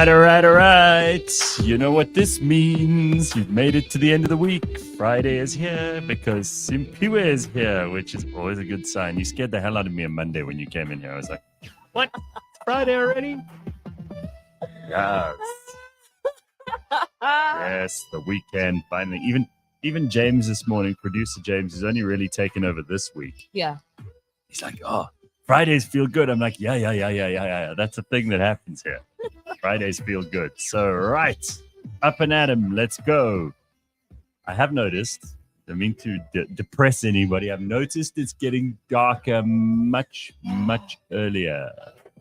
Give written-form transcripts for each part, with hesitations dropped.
all right. You know what this means. You've made it to the end of the week. Friday is here because Simphiwe is here, which is always a good sign. You scared the hell out of me on Monday when you came in here. I was like, what? It's Friday already? Yes. Yes, the weekend finally. Even James this morning, producer James, has only really taken over this week. Yeah. He's like, oh, Fridays feel good. I'm like, yeah. That's a thing that happens here. Fridays feel good. So, right. Up and at 'em. Let's go. I have noticed, I mean to depress anybody, I've noticed it's getting darker much earlier.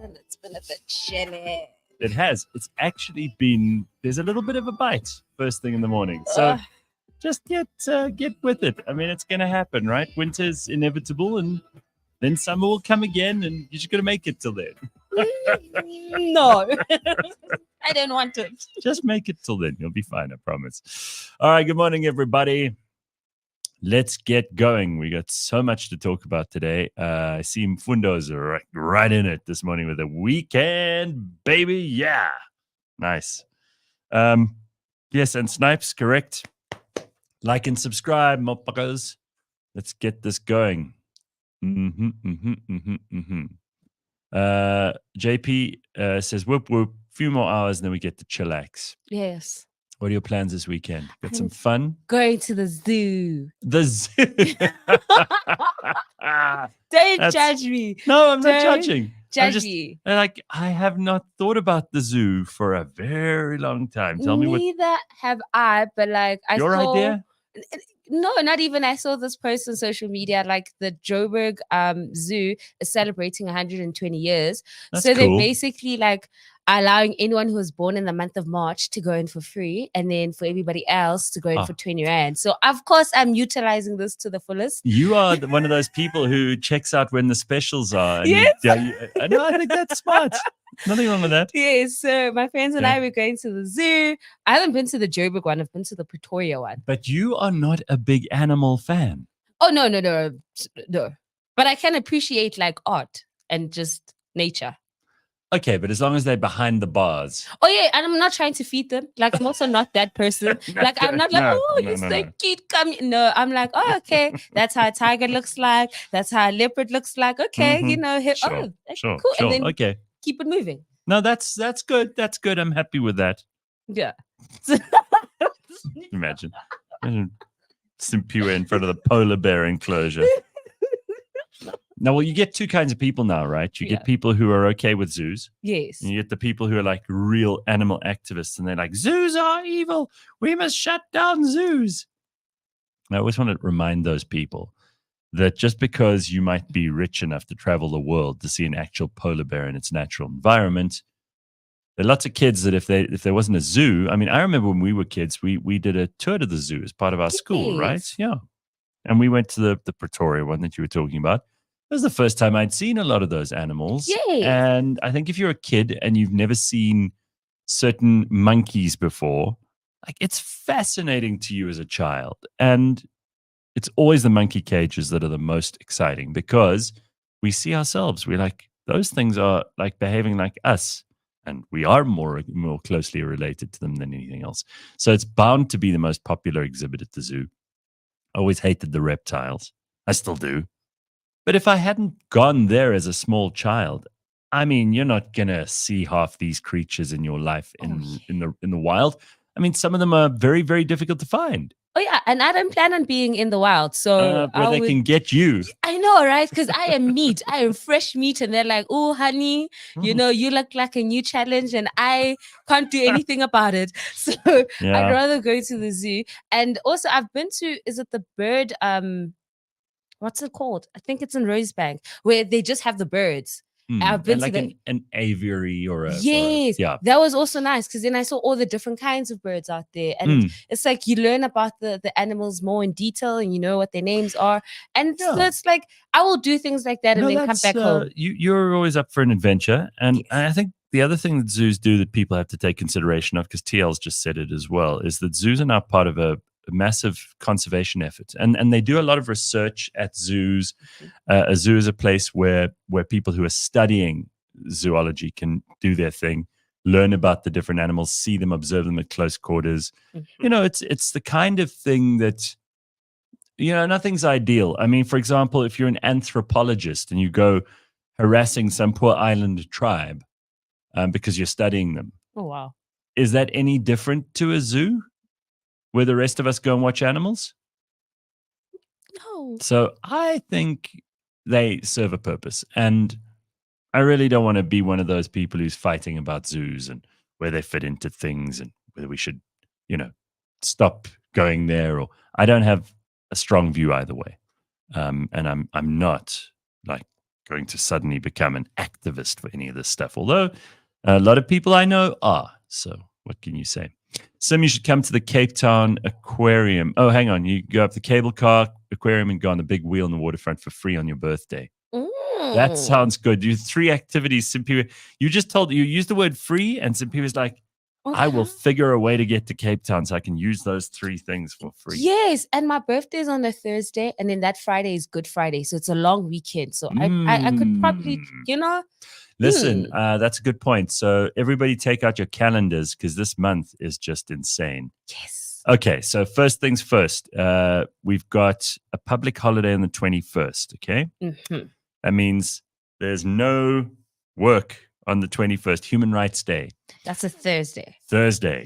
And it's been a bit chilly. It has. It's actually been, there's a little bit of a bite first thing in the morning. So just get with it. I mean, it's going to happen, right? Winter's inevitable and then summer will come again and you're just going to make it till then. No, I don't want it. Just make it till then. You'll be fine, I promise. All right. Good morning, everybody. Let's get going. We got so much to talk about today. I see Mfundo's right in it this morning with the weekend, baby. Yeah. Nice. Yes, and Snipes, correct. Like and subscribe, motherfuckers. Let's get this going. JP says, whoop, whoop. Few more hours and then we get to chillax. Yes. What are your plans this weekend? Got some fun? Going to the zoo. The zoo. Don't judge me. No, I'm not judging. Judge me. Like, I have not thought about the zoo for a very long time. Tell me what. Neither have I, but like I Your saw. idea? No, not even. I saw this post on social media, like the Joburg Zoo is celebrating 120 years. That's so cool. they're basically like allowing anyone who was born in the month of March to go in for free, and then for everybody else to go in for 20 rand. So of course I'm utilizing this to the fullest. You are one of those people who checks out when the specials are. And yes. I think that's smart. Nothing wrong with that. Yes, so my friends and I were going to the zoo. I haven't been to the Joburg one. I've been to the Pretoria one. But you are not a big animal fan. Oh, no. But I can appreciate like art and just nature. Okay, but as long as they're behind the bars. Oh, yeah, and I'm not trying to feed them. Like, I'm also not that person. Like, I'm not like, he's so cute. Come. No, I'm like, oh, okay. That's how a tiger looks like. That's how a leopard looks like. Okay, you know. Sure. Cool. And then okay. Keep it moving. No, that's good. That's good. I'm happy with that. Yeah. Imagine Simphiwe in front of the polar bear enclosure. Now, well, you get two kinds of people now, right? You get people who are okay with zoos. Yes. And you get the people who are like real animal activists and they're like, zoos are evil. We must shut down zoos. I always want to remind those people that just because you might be rich enough to travel the world to see an actual polar bear in its natural environment, there are lots of kids that if there wasn't a zoo, I mean, I remember when we were kids, we did a tour to the zoo as part of our school, right? Yeah. And we went to the Pretoria one that you were talking about. It was the first time I'd seen a lot of those animals. Yay. And I think if you're a kid and you've never seen certain monkeys before, like it's fascinating to you as a child. And it's always the monkey cages that are the most exciting because we see ourselves. We're like, those things are like behaving like us. And we are more closely related to them than anything else. So it's bound to be the most popular exhibit at the zoo. I always hated the reptiles. I still do. But if I hadn't gone there as a small child, I mean, you're not going to see half these creatures in your life in the wild. I mean, some of them are very, very difficult to find. Oh, yeah. And I don't plan on being in the wild. So where they can get you. I know, right? Because I am meat. I am fresh meat. And they're like, oh, honey, you know, you look like a new challenge and I can't do anything about it. So I'd rather go to the zoo. And also I've been to, is it the bird, what's it called? I think it's in Rosebank where they just have the birds. I've been like to an aviary or a that was also nice because then I saw all the different kinds of birds out there, and it's like you learn about the animals more in detail and you know what their names are, and so it's like I will do things like that and then come back home. You're always up for an adventure, and I think the other thing that zoos do that people have to take consideration of, because TL's just said it as well, is that zoos are now part of a massive conservation effort, and they do a lot of research at zoos. A zoo is a place where people who are studying zoology can do their thing. learn about the different animals, see them, observe them at close quarters. It's the kind of thing that, nothing's ideal. I mean, for example, if you're an anthropologist and you go harassing some poor island tribe because you're studying them. Oh, wow. Is that any different to a zoo where the rest of us go and watch animals? No. So I think they serve a purpose. And I really don't want to be one of those people who's fighting about zoos and where they fit into things and whether we should, stop going there. Or I don't have a strong view either way. And I'm not like going to suddenly become an activist for any of this stuff. Although a lot of people I know are. So what can you say? Sim, you should come to the Cape Town Aquarium. Oh, hang on. You go up the cable car aquarium and go on the big wheel in the waterfront for free on your birthday. That sounds good. You 3 activities, Simphiwe. You used the word free, and Simphiwe was like, I will figure a way to get to Cape Town so I can use those 3 things for free. Yes, and my birthday is on a Thursday, and then that Friday is Good Friday, so it's a long weekend. So I could probably, Listen, that's a good point. So everybody take out your calendars because this month is just insane. Yes. Okay, so first things first. We've got a public holiday on the 21st, okay? Mm-hmm. That means there's no work on the 21st, Human Rights Day. That's a Thursday.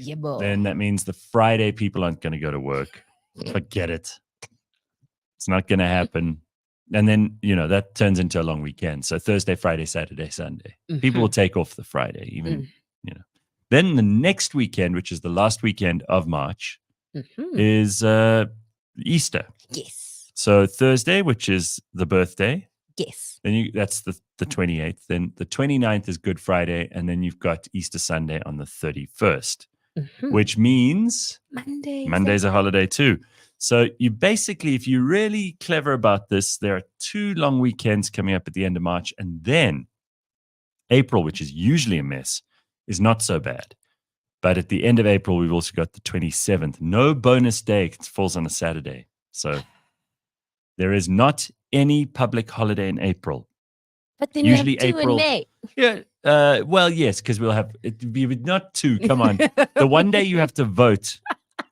Yeah, boy. Then that means the Friday people aren't going to go to work. Forget it. It's not going to happen. And then, that turns into a long weekend. So Thursday, Friday, Saturday, Sunday. Mm-hmm. People will take off the Friday, even, Then the next weekend, which is the last weekend of March, is Easter. Yes. So Thursday, which is the birthday. Yes. Then that's the 28th. Then the 29th is Good Friday. And then you've got Easter Sunday on the 31st, which means Monday's a holiday too. So you basically, if you're really clever about this, there are 2 long weekends coming up at the end of March. And then April, which is usually a mess, is not so bad. But at the end of April, we've also got the 27th. No bonus day. It falls on a Saturday. So there is not any public holiday in April. But then usually you have 2 April, in May. Yeah. Well, yes, because we'll have it be not 2. Come on. The one day you have to vote.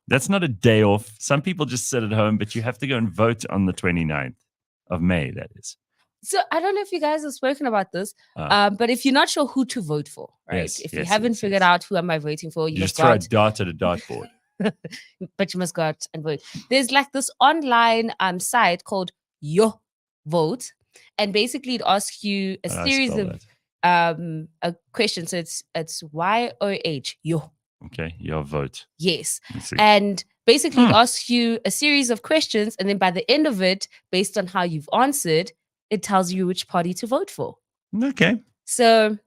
That's not a day off. Some people just sit at home, but you have to go and vote on the 29th of May, that is. So I don't know if you guys have spoken about this, but if you're not sure who to vote for, right? If you haven't figured out who am I voting for, you just throw a dart at a dartboard. But you must go out and vote. There's like this online site called Yo Vote, and basically it asks you a series of a question. So it's YOH Yo. Okay, your vote. Yes, and basically it asks you a series of questions, and then by the end of it, based on how you've answered, it tells you which party to vote for. Okay. So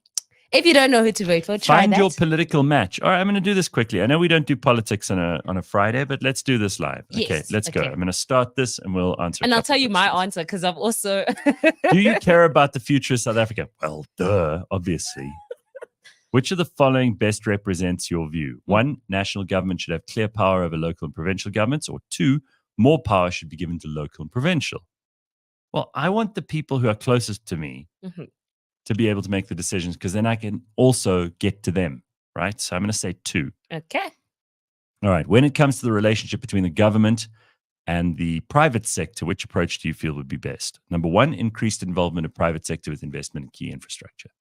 if you don't know who to vote for, try Find your political match. All right, I'm going to do this quickly. I know we don't do politics on a Friday, but let's do this live. Okay, let's go. I'm going to start this and we'll answer. And I'll tell you my answer because I've also... Do you care about the future of South Africa? Well, duh, obviously. Which of the following best represents your view? 1, national government should have clear power over local and provincial governments. Or 2, more power should be given to local and provincial. Well, I want the people who are closest to me to be able to make the decisions because then I can also get to them, right? So I'm going to say 2. Okay. All right. When it comes to the relationship between the government and the private sector, which approach do you feel would be best? Number 1, increased involvement of private sector with investment in key infrastructure.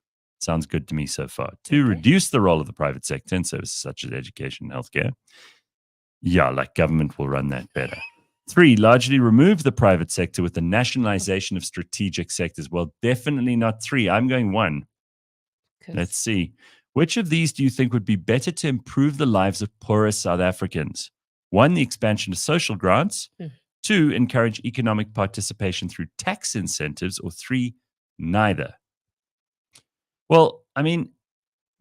Sounds good to me so far. 2, reduce the role of the private sector in services such as education and healthcare. Yeah, like government will run that better. 3, largely remove the private sector with the nationalization of strategic sectors. Well, definitely not 3. I'm going 1. Let's see. Which of these do you think would be better to improve the lives of poorer South Africans? 1, the expansion of social grants. 2, encourage economic participation through tax incentives. Or 3, neither. Well, I mean,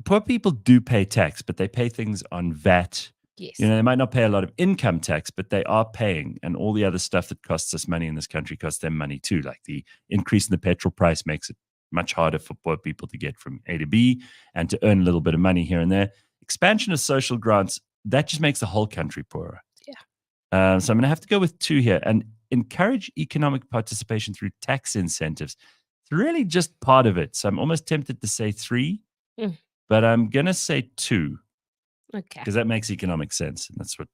poor people do pay tax, but they pay things on VAT. Yes. They might not pay a lot of income tax, but they are paying. And all the other stuff that costs us money in this country costs them money too. Like the increase in the petrol price makes it much harder for poor people to get from A to B and to earn a little bit of money here and there. Expansion of social grants, that just makes the whole country poorer. Yeah. So I'm going to have to go with 2 here. And encourage economic participation through tax incentives. It's really just part of it. So I'm almost tempted to say 3. But but I'm going to say 2. Okay. Because that makes economic sense. And that's what,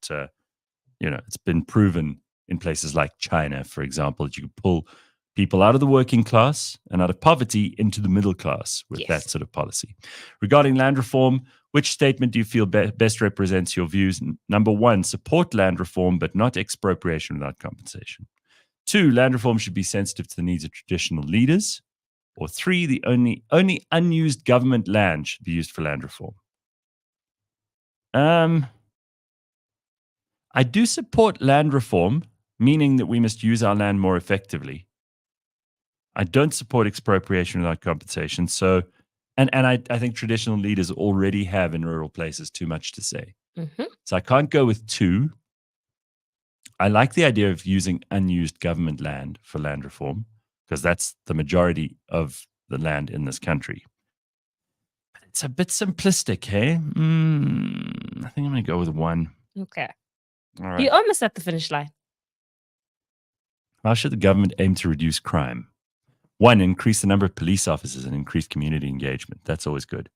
it's been proven in places like China, for example, that you can pull people out of the working class and out of poverty into the middle class with that sort of policy. Regarding land reform, which statement do you feel best represents your views? Number 1, support land reform, but not expropriation without compensation. 2, land reform should be sensitive to the needs of traditional leaders. Or 3, the only unused government land should be used for land reform. I do support land reform, meaning that we must use our land more effectively. I don't support expropriation without compensation. So, and I think traditional leaders already have in rural places too much to say. Mm-hmm. So I can't go with 2. I like the idea of using unused government land for land reform because that's the majority of the land in this country. But it's a bit simplistic, hey? I think I'm going to go with 1. Okay. All right. You're almost at the finish line. How should the government aim to reduce crime? 1, increase the number of police officers and increase community engagement. That's always good.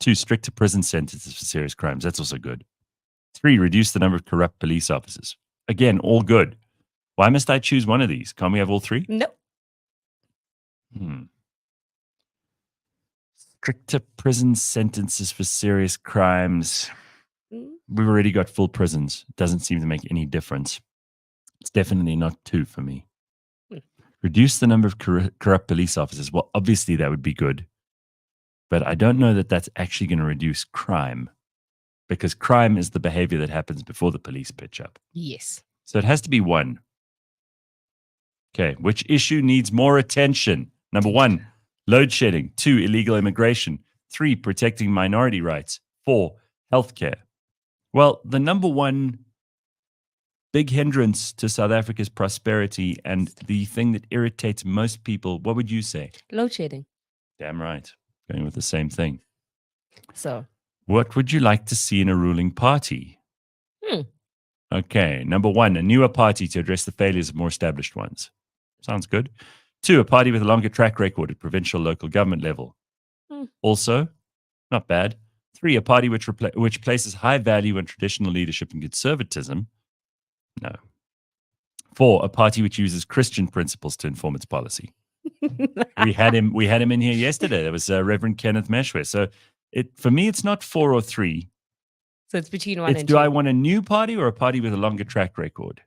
2, stricter prison sentences for serious crimes. That's also good. 3, reduce the number of corrupt police officers. Again, all good. Why must I choose one of these? Can't we have all 3? Nope. Stricter prison sentences for serious crimes. We've already got full prisons. It doesn't seem to make any difference. It's definitely not 2 for me. Reduce the number of corrupt police officers. Well, obviously that would be good. But I don't know that that's actually going to reduce crime because crime is the behavior that happens before the police pitch up. Yes. So it has to be 1. Okay. Which issue needs more attention? Number 1, load shedding. 2, illegal immigration. 3, protecting minority rights. 4, healthcare. Well, the number 1 big hindrance to South Africa's prosperity and the thing that irritates most people, what would you say? Load shedding. Damn right. Going with the same thing. So, what would you like to see in a ruling party? Okay. Number 1, a newer party to address the failures of more established ones. Sounds good. 2, a party with a longer track record at provincial, local government level. Also, not bad. 3, a party which places high value on traditional leadership and conservatism. No. 4, a party which uses Christian principles to inform its policy. We had him in here yesterday. That was Reverend Kenneth Meshwe. So for me, it's not 4 or 3. So it's between 1 and 2. Do I want a new party or a party with a longer track record?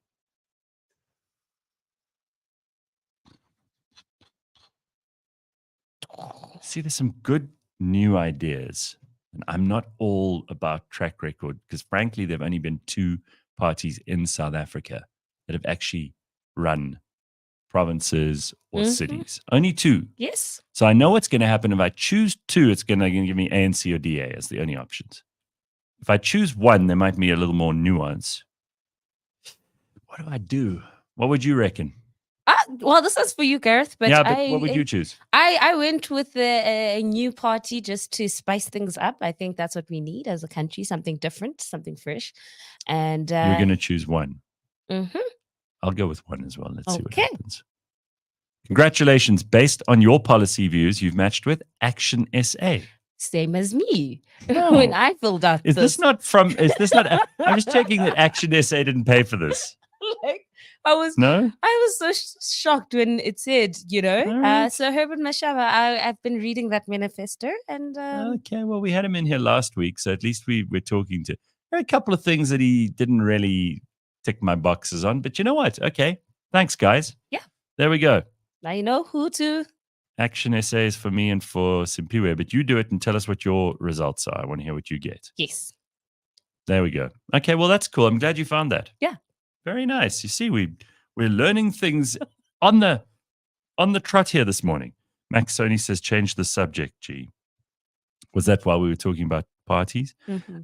See, there's some good new ideas. And I'm not all about track record because frankly, there have only been 2 parties in South Africa that have actually run provinces or cities. Only 2. Yes. So I know what's going to happen. If I choose 2, it's going to give me ANC or DA as the only options. If I choose 1, there might be a little more nuance. What do I do? What would you reckon? Well, this is for you, Gareth. But what would you choose? I went with a new party just to spice things up. I think that's what we need as a country, something different, something fresh. And you're going to choose 1. Mm-hmm. I'll go with 1 as well. Let's see what happens. Congratulations. Based on your policy views, you've matched with Action SA. Same as me when I filled out Is this not I'm just checking that Action SA didn't pay for this. I was so shocked when it said, so Herbert Mashaba, I've been reading that manifesto and okay, well, we had him in here last week, so at least we're talking to a couple of things that he didn't really tick my boxes on, but you know what? Okay, thanks, guys. Yeah, there we go. Now you know who to. Action SA is for me and for Simphiwe, but you do it and tell us what your results are. I want to hear what you get. Yes. There we go. Okay, well, that's cool. I'm glad you found that. Yeah. Very nice. You see, we're learning things on the trot here this morning. Max Sony says, change the subject, G. Was that while we were talking about parties?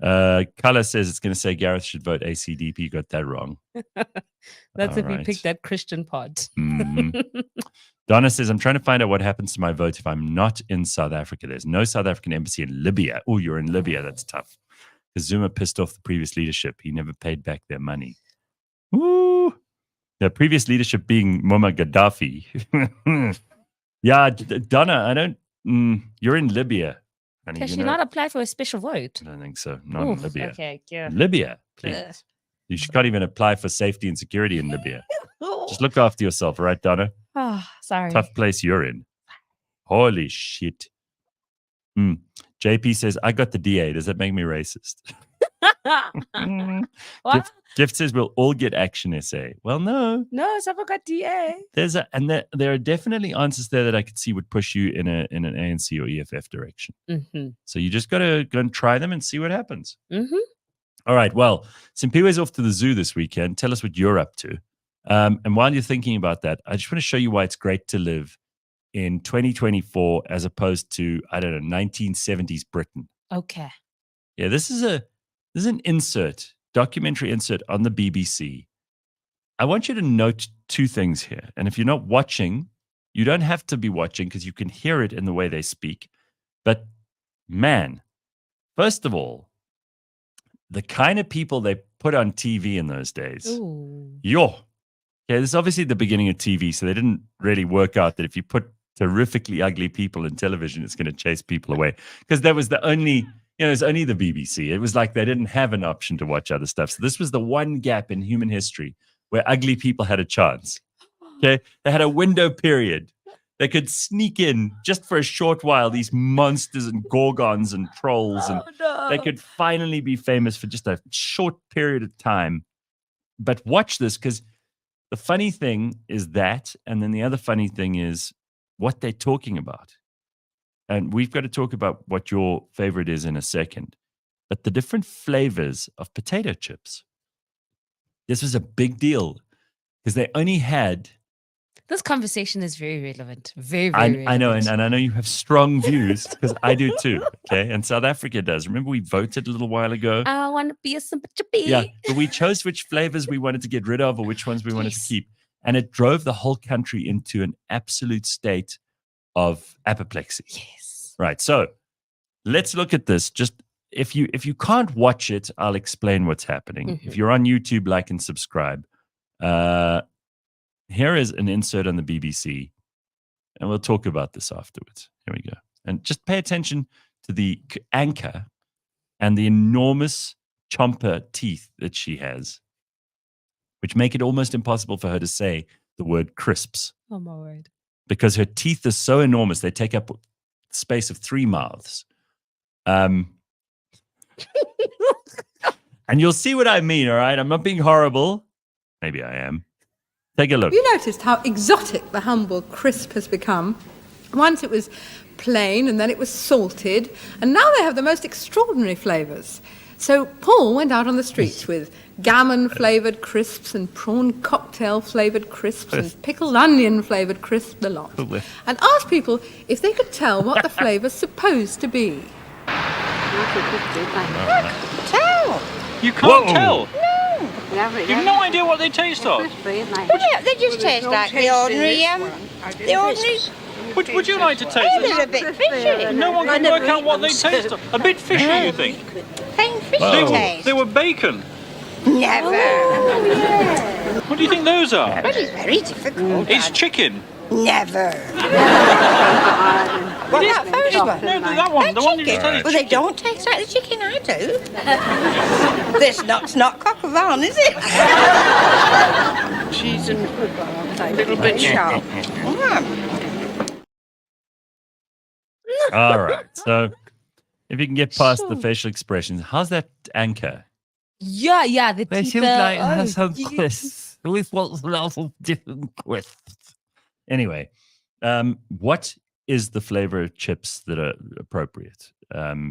Kala says it's going to say Gareth should vote ACDP. Got that wrong. That's if we picked that Christian part. Donna says, I'm trying to find out what happens to my vote if I'm not in South Africa. There's no South African embassy in Libya. Oh, you're in Libya. That's tough. Because Zuma pissed off the previous leadership. He never paid back their money. Woo! The previous leadership being Muammar Gaddafi. Yeah, Donna, you're in Libya. And Can she not apply for a special vote? I don't think so. Not in Libya. Okay, yeah. Libya, please. You can't even apply for safety and security in Libya. Just look after yourself, right, Donna? Oh, sorry. Tough place you're in. Holy shit. JP says, I got the DA. Does that make me racist? What? Gift says we'll all get action essay. Well, no. No, someone got DA. There are definitely answers there that I could see would push you in an ANC or EFF direction. Mm-hmm. So you just got to go and try them and see what happens. Mm-hmm. All right. Well, Simphiwe's off to the zoo this weekend. Tell us what you're up to. And while you're thinking about that, I just want to show you why it's great to live in 2024 as opposed to, 1970s Britain. Okay. Yeah, this is an documentary insert on the BBC. I want you to note two things here. And if you're not watching, you don't have to be watching because you can hear it in the way they speak. But man, first of all, the kind of people they put on TV in those days. Ooh. Okay, this is obviously the beginning of TV, so they didn't really work out that if you put terrifically ugly people in television, it's going to chase people away. Because that was the only... it's only the BBC. It was like they didn't have an option to watch other stuff. So this was the one gap in human history where ugly people had a chance. Okay. They had a window period. They could sneak in just for a short while, these monsters and gorgons and trolls. And they could finally be famous for just a short period of time. But watch this, because the funny thing is that, and then the other funny thing is what they're talking about. And we've got to talk about what your favorite is in a second. But the different flavors of potato chips. This was a big deal because they only had... This conversation is very relevant. Very, very relevant. I know, and I know you have strong views because I do too, okay? And South Africa does. Remember we voted a little while ago? I want to be a simple chippy. Yeah, but we chose which flavors we wanted to get rid of or which ones we wanted to keep. And it drove the whole country into an absolute state of apoplexy. Yes. Right. So let's look at this. Just if you can't watch it, I'll explain what's happening. Mm-hmm. If you're on YouTube, like and subscribe. Here is an insert on the BBC, and we'll talk about this afterwards. Here we go. And just pay attention to the anchor and the enormous chomper teeth that she has, which make it almost impossible for her to say the word crisps. Oh, my word. Because her teeth are so enormous, they take up the space of 3 mouths. And you'll see what I mean, all right? I'm not being horrible. Maybe I am. Take a look. You noticed how exotic the humble crisp has become? Once it was plain and then it was salted, and now they have the most extraordinary flavours. So Paul went out on the streets with gammon-flavoured crisps and prawn cocktail-flavoured crisps and pickled onion-flavoured crisps, the lot, and asked people if they could tell what the flavour's supposed to be. Tell! You can't tell? No! You've no idea what they taste of? Well, they just taste like the ordinary, Would you like to taste They're a them? bit fishy. No one can work out what they taste of. A bit fishy, you think? Plain fishy taste. They were bacon. Never. What do you think those are? But it's very difficult. It's chicken. Never. What, that first one? No, that one. The one you just said is Well, they chicken. don't taste like the chicken I do. This nut's not cock of van, is it? Cheese and a little bit sharp. All right. So if you can get past the facial expressions, how's that anchor? Yeah, the teeth are... crisps. With lots of different crisps. Anyway, what is the flavor of chips that are appropriate?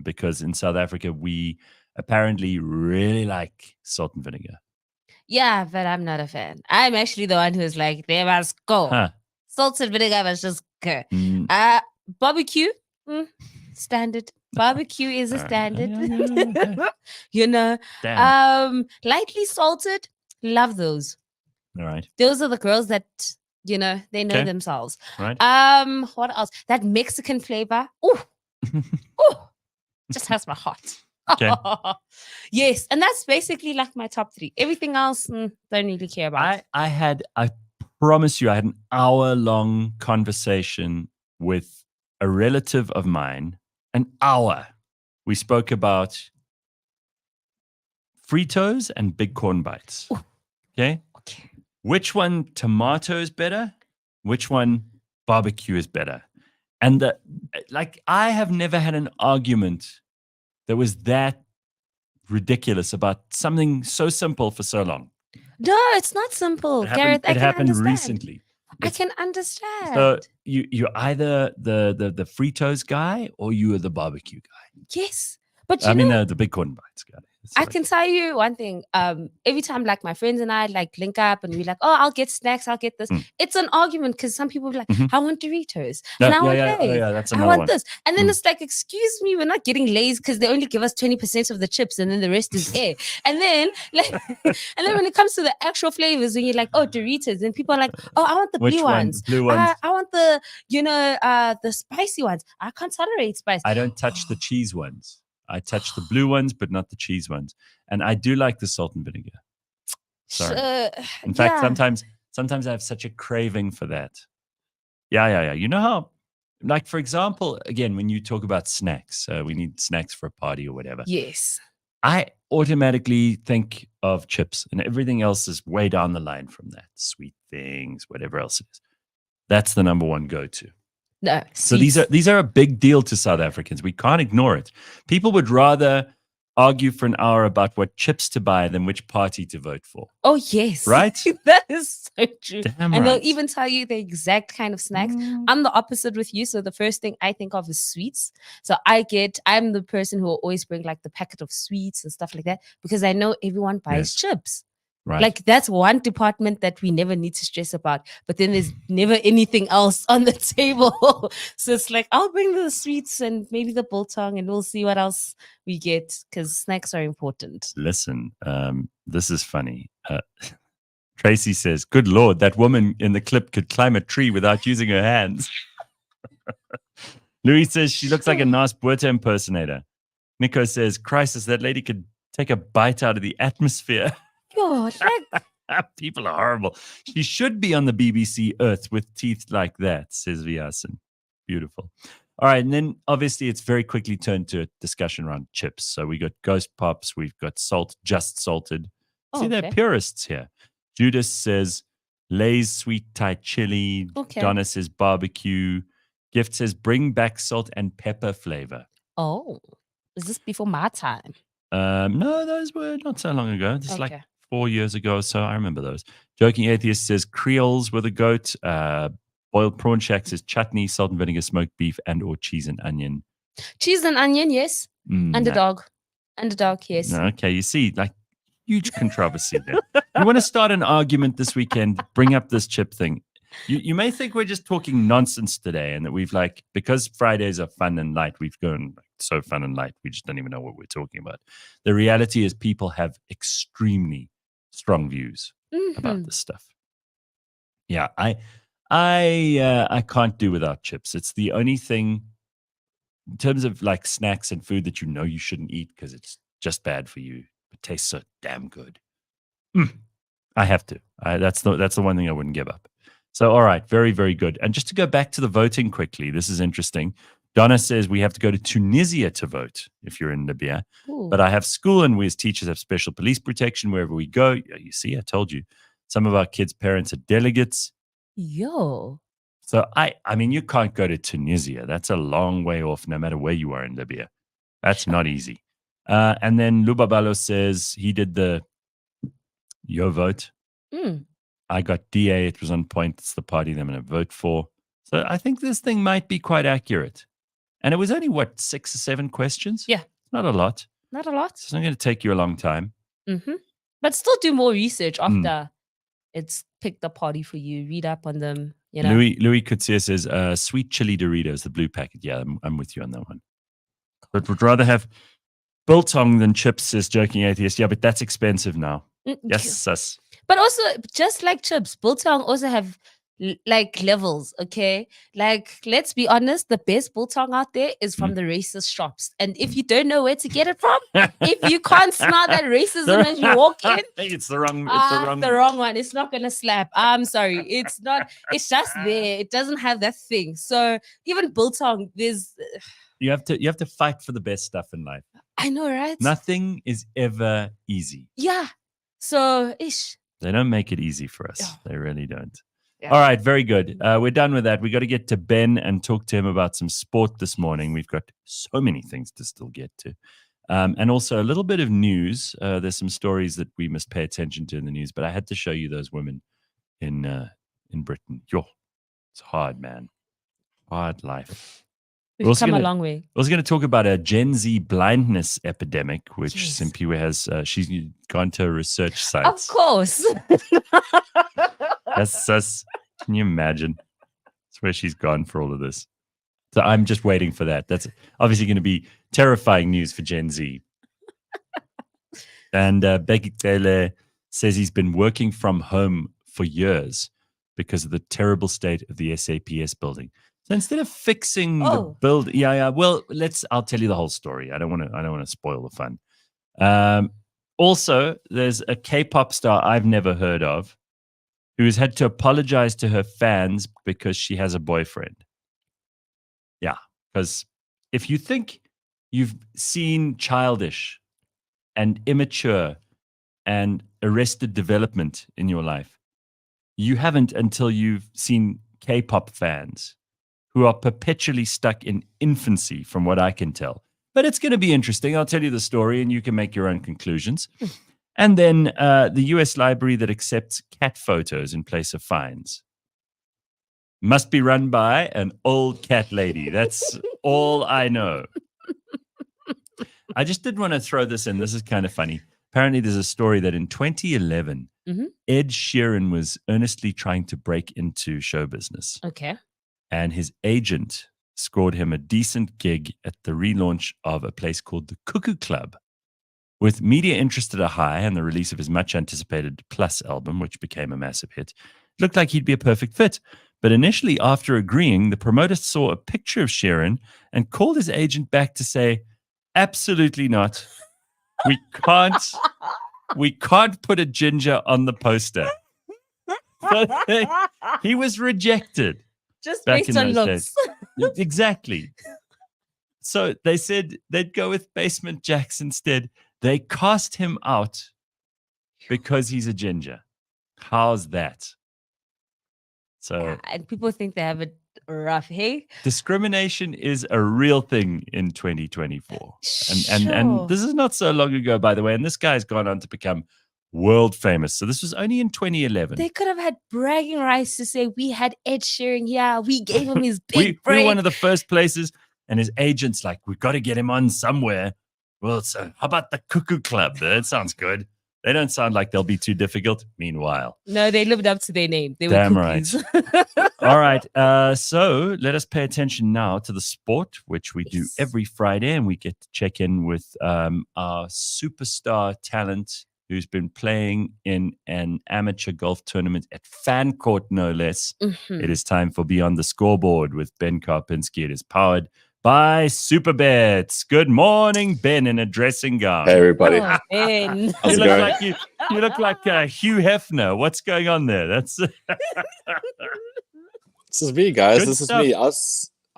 Because in South Africa, we apparently really like salt and vinegar. Yeah, but I'm not a fan. I'm actually the one who's like, they must go. Huh. Salt and vinegar must just go. Barbecue, standard. Barbecue is a standard. You know, lightly salted, love those. All right. Those are the girls that, you know, they know themselves. Right. What else? That Mexican flavor. Ooh. Ooh. Just has my heart. Okay. Yes. And that's basically like my top 3. Everything else, don't really care about. I promise you, I had an hour-long conversation with a relative of mine an hour, we spoke about Fritos and big corn bites. Ooh. Okay. Which one tomato is better? Which one barbecue is better? And I have never had an argument that was that ridiculous about something so simple for so long. No, it's not simple, Gareth. It happened recently. I can understand. So you're either the Fritos guy or you are the barbecue guy. Yes, but the big corn bites guy. I can tell you one thing. Every time, like my friends and I like link up and we're like, "Oh, I'll get snacks. I'll get this." It's an argument because some people be like, "I want Doritos and I want Lay's. That's I want one. this," and then it's like, "Excuse me, we're not getting Lay's because they only give us 20% of the chips, and then the rest is air." And then, when it comes to the actual flavors, when you're like, "Oh, Doritos," then people are like, "Oh, I want the blue ones. Blue ones. I want the the spicy ones. I can't tolerate spice. I don't touch the cheese ones. I touch the blue ones, but not the cheese ones. And I do like the salt and vinegar. Sorry. In fact, sometimes I have such a craving for that. Yeah. You know how, like, for example, again, when you talk about snacks, we need snacks for a party or whatever. Yes. I automatically think of chips and everything else is way down the line from that. Sweet things, whatever else it is. That's the number one go-to. No. So these are a big deal to South Africans. We can't ignore it. People would rather argue for an hour about what chips to buy than which party to vote for. Oh, yes. Right? That is so true. Damn and right. they'll even tell you the exact kind of snacks. I'm the opposite with you. So the first thing I think of is sweets. So I'm the person who will always bring like the packet of sweets and stuff like that because I know everyone buys chips. Right. Like that's one department that we never need to stress about. But then there's never anything else on the table. So it's like, I'll bring the sweets and maybe the biltong and we'll see what else we get because snacks are important. Listen, this is funny. Tracy says, good Lord, that woman in the clip could climb a tree without using her hands. Louis says, she looks like a nice Buerta impersonator. Nico says, Crisis, that lady could take a bite out of the atmosphere. God, people are horrible. She should be on the BBC Earth with teeth like that, says Viasen. Beautiful. All right, and then obviously it's very quickly turned to a discussion around chips. So we got Ghost Pops, we've got salt, just salted. They're purists here. Judas says Lay's sweet Thai chili. Okay. Donna says barbecue. Gift says bring back salt and pepper flavor. Oh, is this before my time? No, those were not so long ago. Just like 4 years ago or so. I remember those. Joking Atheist says Creoles with a goat. Boiled prawn shack says chutney, salt and vinegar, smoked beef, and or cheese and onion. Cheese and onion, yes. Underdog, yes. Okay, you see, like huge controversy there. You want to start an argument this weekend, bring up this chip thing. You may think we're just talking nonsense today and that we've because Fridays are fun and light, we've gone so fun and light, we just don't even know what we're talking about. The reality is people have extremely strong views about this stuff. Yeah, I can't do without chips. It's the only thing in terms of like snacks and food that you shouldn't eat because it's just bad for you. It tastes so damn good. I have to. That's the one thing I wouldn't give up. So, all right, very, very good. And just to go back to the voting quickly, this is interesting. Donna says we have to go to Tunisia to vote if you're in Libya. Ooh. But I have school and we as teachers have special police protection wherever we go. You see, I told you. Some of our kids' parents are delegates. Yo. So, I mean, you can't go to Tunisia. That's a long way off no matter where you are in Libya. That's not easy. And then Lubabalo says he did the Yo vote. I got DA. It was on point. It's the party that I'm going to vote for. So I think this thing might be quite accurate. And it was only, 6 or 7 questions? Yeah. Not a lot. Not a lot. It's not going to take you a long time. But still do more research after it's picked the party for you. Read up on them. You know? Louis Kutsia says, sweet chili Doritos, the blue packet. Yeah, I'm with you on that one. But would rather have biltong than chips, says Joking Atheist. Yeah, but that's expensive now. Yes, sus. But also, just like chips, biltong also have like levels, okay? Like, let's be honest, the best biltong out there is from the racist shops. And if you don't know where to get it from, if you can't smell that racism as you walk in, it's the wrong one. It's not gonna slap. I'm sorry. It's not, it's just there. It doesn't have that thing. So even biltong, there's You have to fight for the best stuff in life. I know, right? Nothing is ever easy. Yeah. So, ish. They don't make it easy for us. Yeah. They really don't. Yeah. All right, very good. We're done with that. We got to get to Ben and talk to him about some sport this morning. We've got so many things to still get to. And also a little bit of news. There's some stories that we must pay attention to in the news, but I had to show you those women in Britain. Yo, it's hard, man. Hard life. We've come a long way. I was going to talk about a Gen Z blindness epidemic, which Yes. Simphiwe has. She's gone to a research site. Of course. That's can you imagine? That's where she's gone for all of this. So I'm just waiting for that. That's obviously going to be terrifying news for Gen Z. And Bekele says he's been working from home for years because of the terrible state of the SAPS building. So instead of fixing the build, well, I'll tell you the whole story. I don't want to spoil the fun. Also, there's a K-pop star I've never heard of who has had to apologize to her fans because she has a boyfriend. Yeah, because if you think you've seen Childish and Immature and Arrested Development in your life, you haven't until you've seen K-pop fans who are perpetually stuck in infancy, from what I can tell. But it's going to be interesting. I'll tell you the story and you can make your own conclusions. And then the US library that accepts cat photos in place of fines must be run by an old cat lady. That's all I know. I just did want to throw this in. This is kind of funny. Apparently, there's a story that in 2011, Ed Sheeran was earnestly trying to break into show business. Okay. And his agent scored him a decent gig at the relaunch of a place called the Cuckoo Club. With media interest at a high and the release of his much-anticipated Plus album, which became a massive hit, it looked like he'd be a perfect fit. But initially, after agreeing, the promoter saw a picture of Sheeran and called his agent back to say, absolutely not. We can't put a ginger on the poster. He was rejected. Just back based in on those looks. Exactly. So they said they'd go with Basement Jaxx instead. They cast him out because he's a ginger. How's that? So And people think they have it rough, hey? discrimination is a real thing in 2024. And Sure. this is not so long ago, by the way. And this guy's gone on to become world famous. So this was only in 2011. They could have had bragging rights to say we had Ed Sheeran here. We gave him his big we were break. one of the first places, and his agent's like, we've got to get him on somewhere. Well, so how about the Cuckoo Club? That sounds good. They don't sound like they'll be too difficult. Meanwhile, No, they lived up to their name. They damn were right. cookies. All right. So let us pay attention now to the sport, which we do Yes. every Friday, and we get to check in with our superstar talent who's been playing in an amateur golf tournament at Fan Court, no less. Mhm. It is time for Beyond the Scoreboard with Ben Karpinski. It is powered by Superbets. Good morning, Ben, in a dressing gown. Hey everybody. Oh, Ben. How's You it look going? like you look like Hugh Hefner. What's going on there? That's This is me, guys. Good This stuff. is me.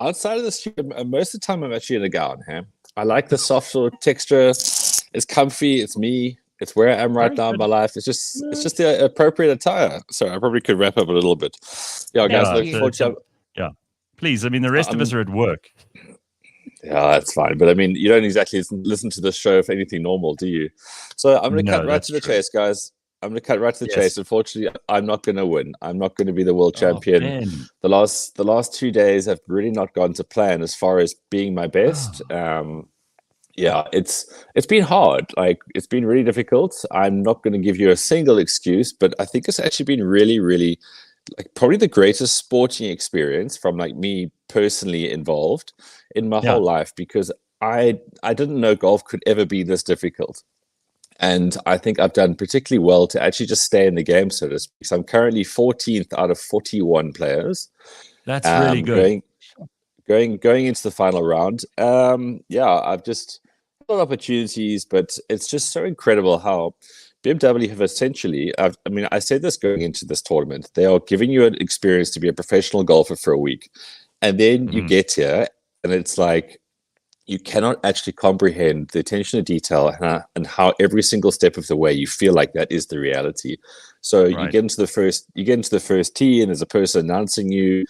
Outside of the studio, most of the time I'm actually in a gown. Huh? I like the soft sort of texture. It's comfy. It's me. It's where I am right Very now in good. my life. It's just the appropriate attire. Sorry, I probably could wrap up a little bit. Yeah, guys. Yeah, Look so- forward to. please. I mean, the rest of us are at work. Yeah, that's fine. But I mean, you don't exactly listen to this show for anything normal, do you? So I'm going to No, cut right that's to the true. chase, guys. I'm going to cut right to the Yes. chase. Unfortunately, I'm not going to win. I'm not going to be the world Oh, champion. Ben. The last 2 days have really not gone to plan as far as being my best. Yeah, it's been hard. Like, it's been really difficult. I'm not going to give you a single excuse, but I think it's actually been really, really, like, probably the greatest sporting experience from, like, me personally involved in my Yeah. whole life, because I didn't know golf could ever be this difficult. And I think I've done particularly well to actually just stay in the game, so to speak. So I'm currently 14th out of 41 players. That's really good. Going into the final round. Yeah, I've just had opportunities, but it's just so incredible how BMW have essentially, I mean, I said this going into this tournament, they are giving you an experience to be a professional golfer for a week. And then you Mhm. get here and it's like, you cannot actually comprehend the attention to detail and how every single step of the way you feel like that is the reality. So you get into the first tee, and there's a person announcing you,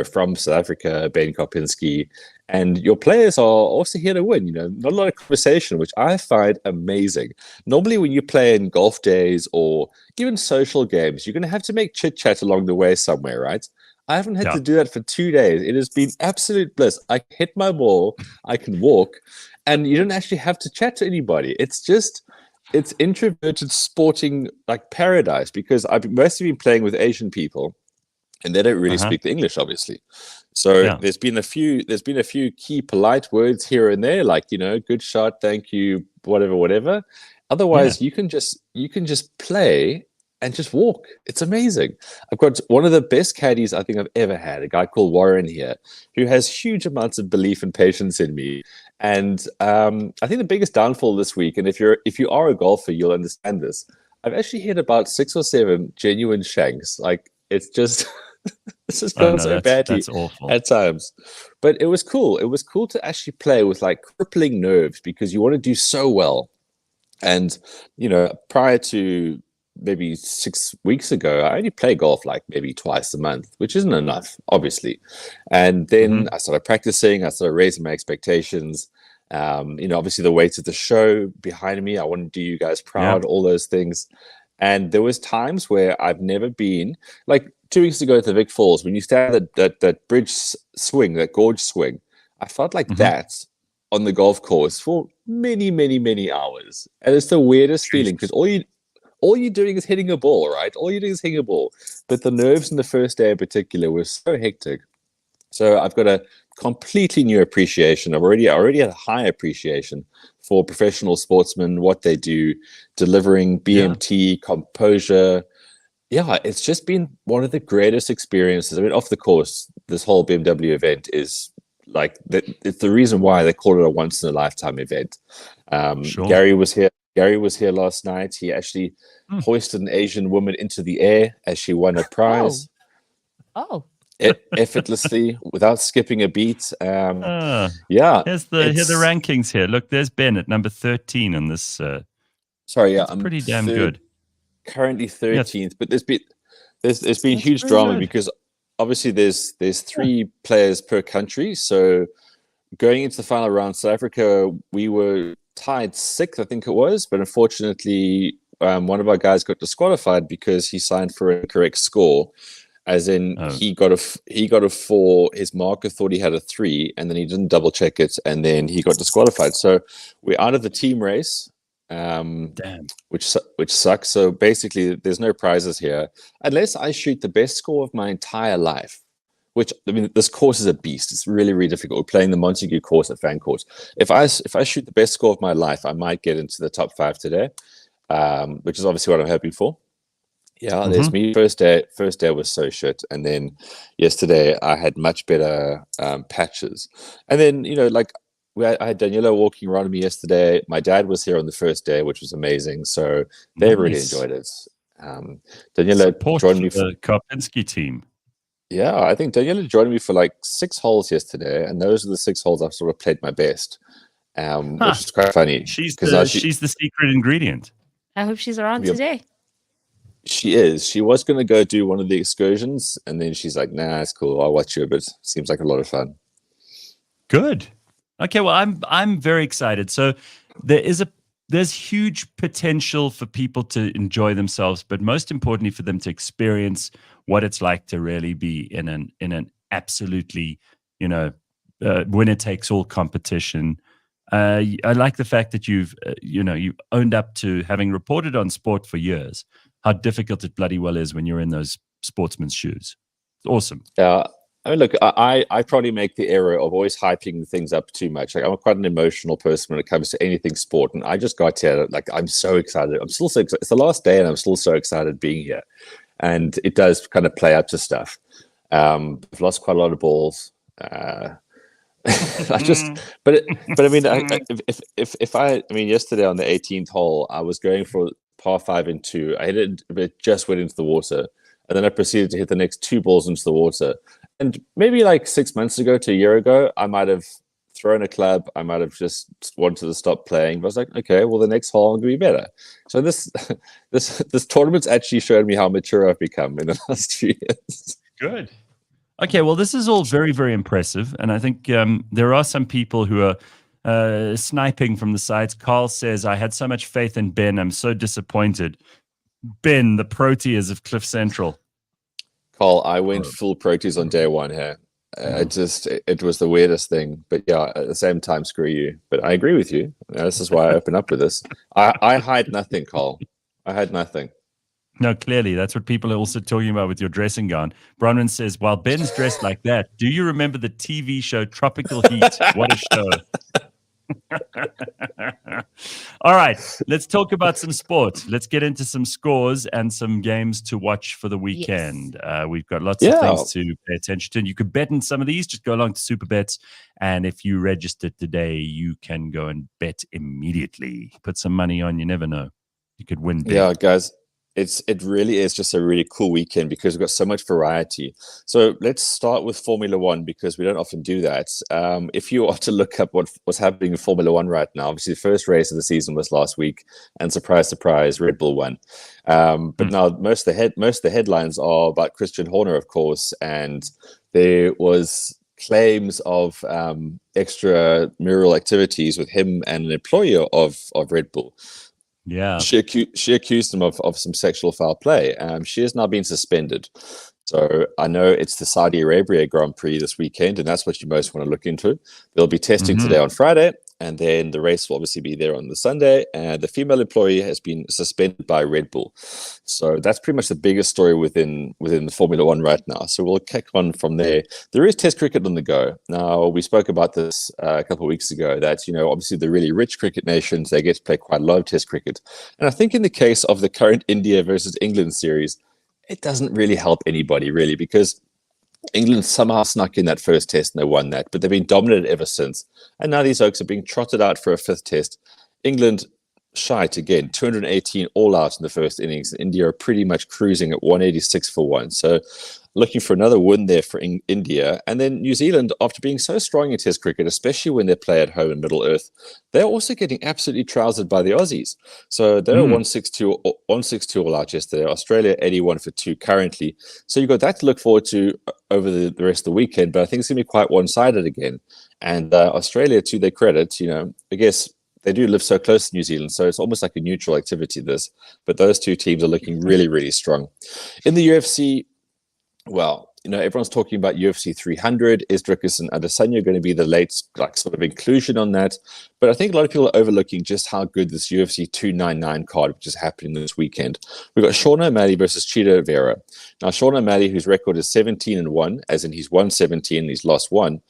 from South Africa, Ben Karpinski, and your players are also here to win. Not a lot of conversation, which I find amazing. Normally, when you play in golf days or even social games, you're going to have to make chit chat along the way somewhere, right? I haven't had to do that for 2 days. It has been absolute bliss. I hit my ball, I can walk, and you don't actually have to chat to anybody. It's introverted sporting like paradise, because I've mostly been playing with Asian people, and they don't really speak the English, obviously. So there's been a few key polite words here and there, like good shot, thank you, whatever. Otherwise, you can just play and just walk. It's amazing. I've got one of the best caddies I think I've ever had, a guy called Warren here, who has huge amounts of belief and patience in me. And I think the biggest downfall this week, and if you are a golfer, you'll understand this, I've actually hit about 6 or 7 genuine shanks. Like, it's just it's just gone so badly that's awful at times. But it was cool. It was cool to actually play with like crippling nerves, because you want to do so well. And prior to maybe 6 weeks ago, I only play golf like maybe twice a month, which isn't enough, obviously. And then I started practicing, I started raising my expectations. Obviously the weight of the show behind me, I want to do you guys proud, all those things. And there was times where I've never been, like 2 weeks ago at the Vic Falls, when you stand at that bridge swing, that gorge swing, I felt like that on the golf course for many, many, many hours. And it's the weirdest feeling, because all you're doing is hitting a ball, right? All you're doing is hitting a ball. But the nerves in the first day in particular were so hectic. So I've got a completely new appreciation. I already had a high appreciation for professional sportsmen, what they do, delivering BMT, composure. Yeah, it's just been one of the greatest experiences. I mean, off the course, this whole BMW event is like, it's the reason why they call it a once-in-a-lifetime event. Gary was here last night. He actually hoisted an Asian woman into the air as she won a prize. Effortlessly, without skipping a beat. Here's the rankings here. Look, there's Ben at number 13 on this. I'm pretty damn good. Currently 13th, but there's been huge drama because obviously there's 3 players per country. So going into the final round, South Africa, we were tied 6th, I think it was, but unfortunately, one of our guys got disqualified because he signed for an incorrect score. As in, he got a 4. His marker thought he had a 3, and then he didn't double check it, and then he got disqualified. So we're out of the team race, which sucks. So basically, there's no prizes here unless I shoot the best score of my entire life. Which, I mean, this course is a beast. It's really, really difficult. We're playing the Montague course at Fan Course. If I shoot the best score of my life, I might get into the top 5 today, which is obviously what I'm hoping for. Yeah, there's me. First day was so shit, and then yesterday I had much better patches. And then I had Daniela walking around me yesterday. My dad was here on the first day, which was amazing. So they really enjoyed it. Daniela joined me for the Karpinski team. Yeah, I think Daniela joined me for like 6 holes yesterday, and those are the 6 holes I've sort of played my best, which is quite funny. She's the secret ingredient. I hope she's around today. She is. She was going to go do one of the excursions, and then she's like, "Nah, it's cool. I'll watch you." But seems like a lot of fun. Good. Okay. Well, I'm very excited. So there's huge potential for people to enjoy themselves, but most importantly, for them to experience what it's like to really be in an absolutely winner takes all competition. I like the fact that you've owned up to having reported on sport for years, how difficult it bloody well is when you're in those sportsman's shoes. It's awesome. Yeah. I mean, look, I probably make the error of always hyping things up too much. Like, I'm quite an emotional person when it comes to anything sport, and I just got here. Like, I'm so excited. I'm still so excited. It's the last day, and I'm still so excited being here. And it does kind of play up to stuff. I've lost quite a lot of balls. But I mean, yesterday on the 18th hole, I was going for par 5 and 2. I hit it, but it just went into the water. And then I proceeded to hit the next 2 balls into the water. And maybe like 6 months ago to a year ago, I might have thrown a club. I might have just wanted to stop playing. But I was like, okay, well, the next hole will be better. So this tournament's actually showed me how mature I've become in the last 2 years. Good. Okay, well, this is all very, very impressive. And I think there are some people who are sniping from the sides. Carl says, I had so much faith in Ben. I'm so disappointed. Ben, the Proteas of Cliff Central. Carl, I went full Proteas on day one here. It was the weirdest thing. But yeah, at the same time, screw you. But I agree with you. This is why I open up with this. I hide nothing, Carl. I hide nothing. No, clearly, that's what people are also talking about with your dressing gown. Bronwyn says, while Ben's dressed like that, do you remember the TV show Tropical Heat? What a show. All right, let's talk about some sport. Let's get into some scores and some games to watch for the weekend. Yes. We've got lots of things to pay attention to. And you could bet in some of these. Just go along to Super Bets. And if you register today, you can go and bet immediately. Put some money on. You never know. You could win big. Yeah, guys. It really is just a really cool weekend because we've got so much variety. So let's start with Formula One because we don't often do that. If you are to look up what's happening in Formula One right now, obviously the first race of the season was last week, and surprise, surprise, Red Bull won. But now most of the headlines are about Christian Horner, of course, and there was claims of extramural activities with him and an employer of Red Bull. Yeah, she accused him of some sexual foul play. She has now been suspended. So I know it's the Saudi Arabia Grand Prix this weekend, and that's what you most want to look into. They'll be testing today on Friday, and then the race will obviously be there on the Sunday. And the female employee has been suspended by Red Bull. So that's pretty much the biggest story within the Formula One right now. So we'll kick on from there. There is Test cricket on the go. Now, we spoke about this a couple of weeks ago, that, obviously the really rich cricket nations, they get to play quite a lot of Test cricket. And I think in the case of the current India versus England series, it doesn't really help anybody, really, because England somehow snuck in that first test and they won that, but they've been dominant ever since. And now these oaks are being trotted out for a fifth test. England shite again, 218 all out in the first innings. India are pretty much cruising at 186 for one. So looking for another win there for India. And then New Zealand, after being so strong in Test cricket, especially when they play at home in Middle Earth, they're also getting absolutely trousered by the Aussies. So they're 162 all out yesterday. Australia 81 for 2 currently. So you've got that to look forward to over the rest of the weekend. But I think it's going to be quite one-sided again. And Australia, to their credit, I guess they do live so close to New Zealand, so it's almost like a neutral activity, this. But those two teams are looking really, really strong. In the UFC, well, everyone's talking about UFC 300. Is Dricus and Adesanya going to be the late sort of inclusion on that? But I think a lot of people are overlooking just how good this UFC 299 card, which is happening this weekend. We've got Sean O'Malley versus Chito Vera. Now, Sean O'Malley, whose record is 17-1, as in he's won 17 and he's lost 1.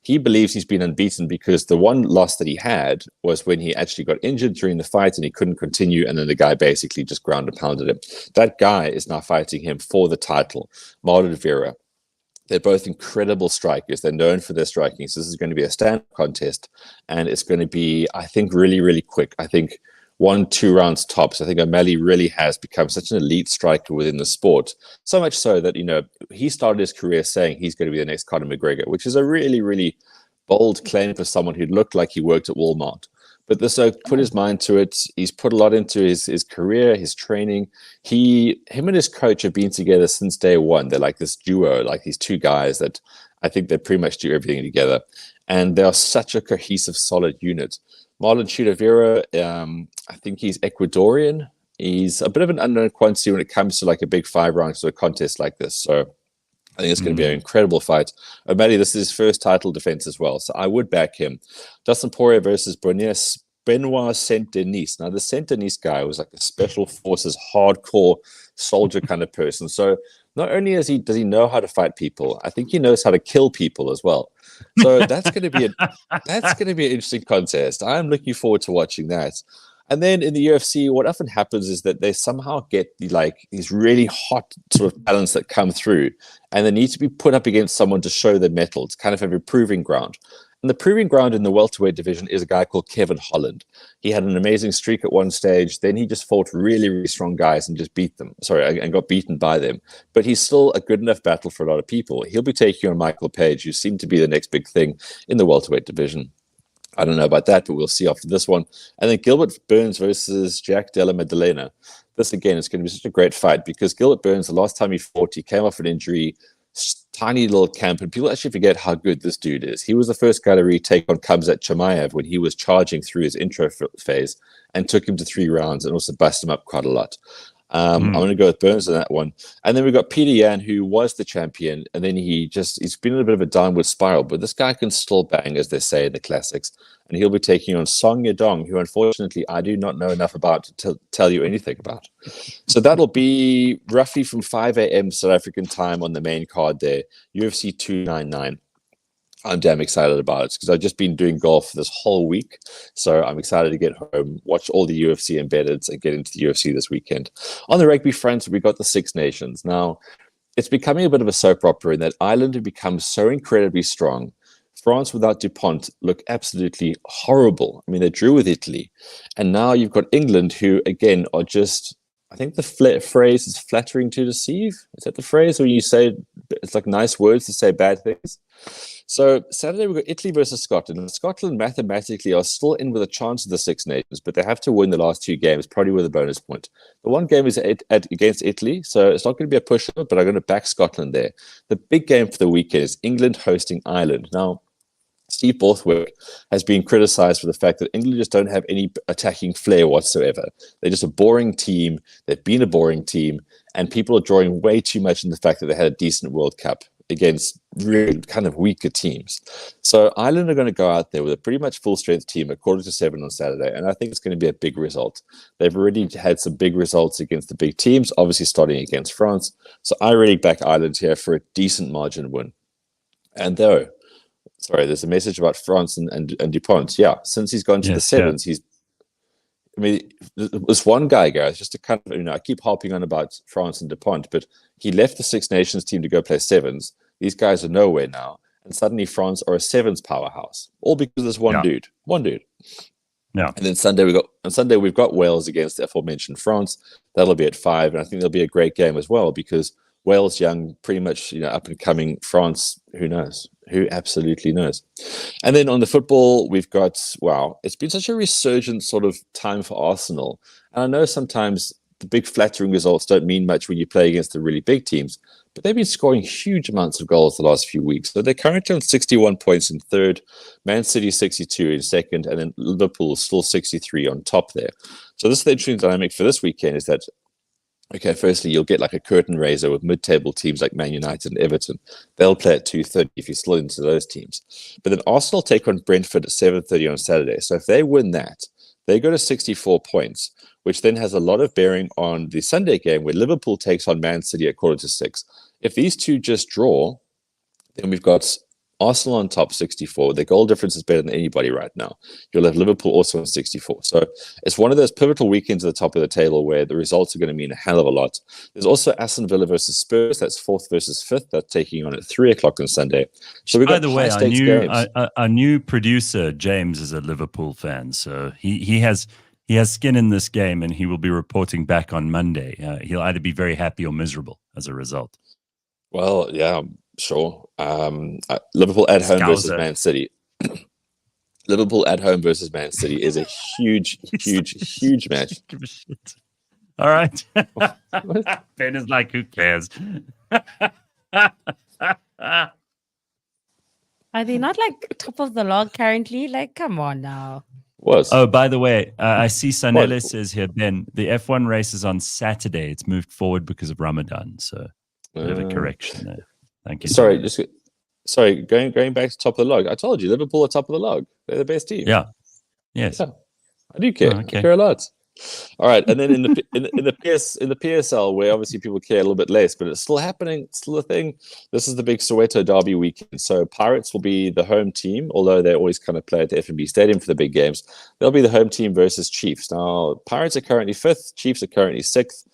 He believes he's been unbeaten because the one loss that he had was when he actually got injured during the fight and he couldn't continue, and then the guy basically just ground and pounded him. That guy is now fighting him for the title, Marlon Vera. They're both incredible strikers. They're known for their striking. So this is going to be a stand contest, and it's going to be, I think, really, really quick. I think 1-2 rounds tops. I think O'Malley really has become such an elite striker within the sport. So much so that, he started his career saying he's going to be the next Conor McGregor, which is a really, really bold claim for someone who looked like he worked at Walmart. But this oak put his mind to it. He's put a lot into his career, his training. Him and his coach have been together since day one. They're like this duo, like these two guys that I think they pretty much do everything together. And they are such a cohesive, solid unit. Marlon Chito Vera, I think he's Ecuadorian. He's a bit of an unknown quantity when it comes to like a big 5-round sort of contest like this. So I think it's going to be an incredible fight. O'Malley, this is his first title defense as well. So I would back him. Dustin Poirier versus Benoit Saint-Denis. Now, the Saint-Denis guy was like a special forces, hardcore soldier kind of person. So not only does he know how to fight people, I think he knows how to kill people as well. So that's going to be an interesting contest. I'm looking forward to watching that. And then in the UFC, what often happens is that they somehow get these really hot sort of talents that come through, and they need to be put up against someone to show their mettle. It's kind of a proving ground. And the proving ground in the welterweight division is a guy called Kevin Holland. He had an amazing streak at one stage. Then he just fought really, really strong guys and just beat them. And got beaten by them. But he's still a good enough battle for a lot of people. He'll be taking on Michael Page, who seemed to be the next big thing in the welterweight division. I don't know about that, but we'll see after this one. And then Gilbert Burns versus Jack Della Maddalena. This, again, is going to be such a great fight because Gilbert Burns, the last time he fought, he came off an injury, tiny little camp, and people actually forget how good this dude is. He was the first guy to retake on Khamzat Chimaev when he was charging through his intro phase and took him to 3 rounds and also bust him up quite a lot. I'm going to go with Burns on that one. And then we've got Peter Yan, who was the champion, and then he's been in a bit of a downward spiral, but this guy can still bang, as they say in the classics. And he'll be taking on Song Yadong, who unfortunately I do not know enough about to tell you anything about. So that'll be roughly from 5 a.m. South African time on the main card there, UFC 299. I'm damn excited about it because I've just been doing golf this whole week. So I'm excited to get home, watch all the UFC embeddeds, and get into the UFC this weekend. On the rugby front, we got the Six Nations. Now, it's becoming a bit of a soap opera in that Ireland have become so incredibly strong. France without Dupont look absolutely horrible. I mean, they drew with Italy. And now you've got England, who, again, are just... I think the phrase is flattering to deceive. Is that the phrase? When you say it's like nice words to say bad things? So Saturday we've got Italy versus Scotland. And Scotland mathematically are still in with a chance of the Six Nations, but they have to win the last 2 games, probably with a bonus point. The one game is against Italy, so it's not going to be a pushover, but I'm going to back Scotland there. The big game for the weekend is England hosting Ireland. Now, Steve Borthwick has been criticized for the fact that England just don't have any attacking flair whatsoever. They're just a boring team. They've been a boring team, and people are drawing way too much in the fact that they had a decent World Cup against really kind of weaker teams. So Ireland are going to go out there with a pretty much full-strength team at 6:45 on Saturday, and I think it's going to be a big result. They've already had some big results against the big teams, obviously starting against France. So I really back Ireland here for a decent margin win. And sorry, there's a message about France and Dupont. Yeah, since he's gone to the sevens, there's one guy, Gareth, just to kind of, I keep harping on about France and Dupont, but he left the Six Nations team to go play sevens. These guys are nowhere now. And suddenly France are a sevens powerhouse, all because of this one dude. Yeah. And then Sunday we've got Wales against the aforementioned France. That'll be at 5, and I think there'll be a great game as well because Wales young, pretty much, up and coming. France, who knows? Who absolutely knows? And then on the football, we've got, it's been such a resurgent sort of time for Arsenal. And I know sometimes the big flattering results don't mean much when you play against the really big teams, but they've been scoring huge amounts of goals the last few weeks. So they're currently on 61 points in third, Man City 62 in second, and then Liverpool still 63 on top there. So this is the interesting dynamic for this weekend is that, okay, firstly, you'll get like a curtain raiser with mid-table teams like Man United and Everton. They'll play at 2:30 if you're still into those teams. But then Arsenal take on Brentford at 7:30 on Saturday. So if they win that, they go to 64 points, which then has a lot of bearing on the Sunday game where Liverpool takes on Man City at 5:45. If these two just draw, then we've got Arsenal on top 64. Their goal difference is better than anybody right now. You'll have Liverpool also on 64. So it's one of those pivotal weekends at the top of the table where the results are going to mean a hell of a lot. There's also Aston Villa versus Spurs. That's 4th versus 5th. That's taking on at 3 o'clock on Sunday. So we've got By the way, our new producer, James, is a Liverpool fan. So he has skin in this game, and he will be reporting back on Monday. He'll either be very happy or miserable as a result. Well, yeah, sure. Liverpool at home versus Man City. Liverpool at home versus Man City is a huge, huge match. All right. Ben is like, who cares? Are they not like top of the log currently? Like, come on now. Oh, by the way, I see Sanele says here, Ben, the F1 race is on Saturday. It's moved forward because of Ramadan. So a bit of a correction there. Thank you. Sorry, going back to top of the log. I told you, Liverpool are top of the log. They're the best team. Yeah. Yes. Yeah. I do care. I care a lot. All right, and then in the PSL, where obviously people care a little bit less, but it's still happening, it's still a thing. This is the big Soweto derby weekend. So Pirates will be the home team, although they always kind of play at the FNB Stadium for the big games. They'll be the home team versus Chiefs. Now, Pirates are currently 5th, Chiefs are currently 6th.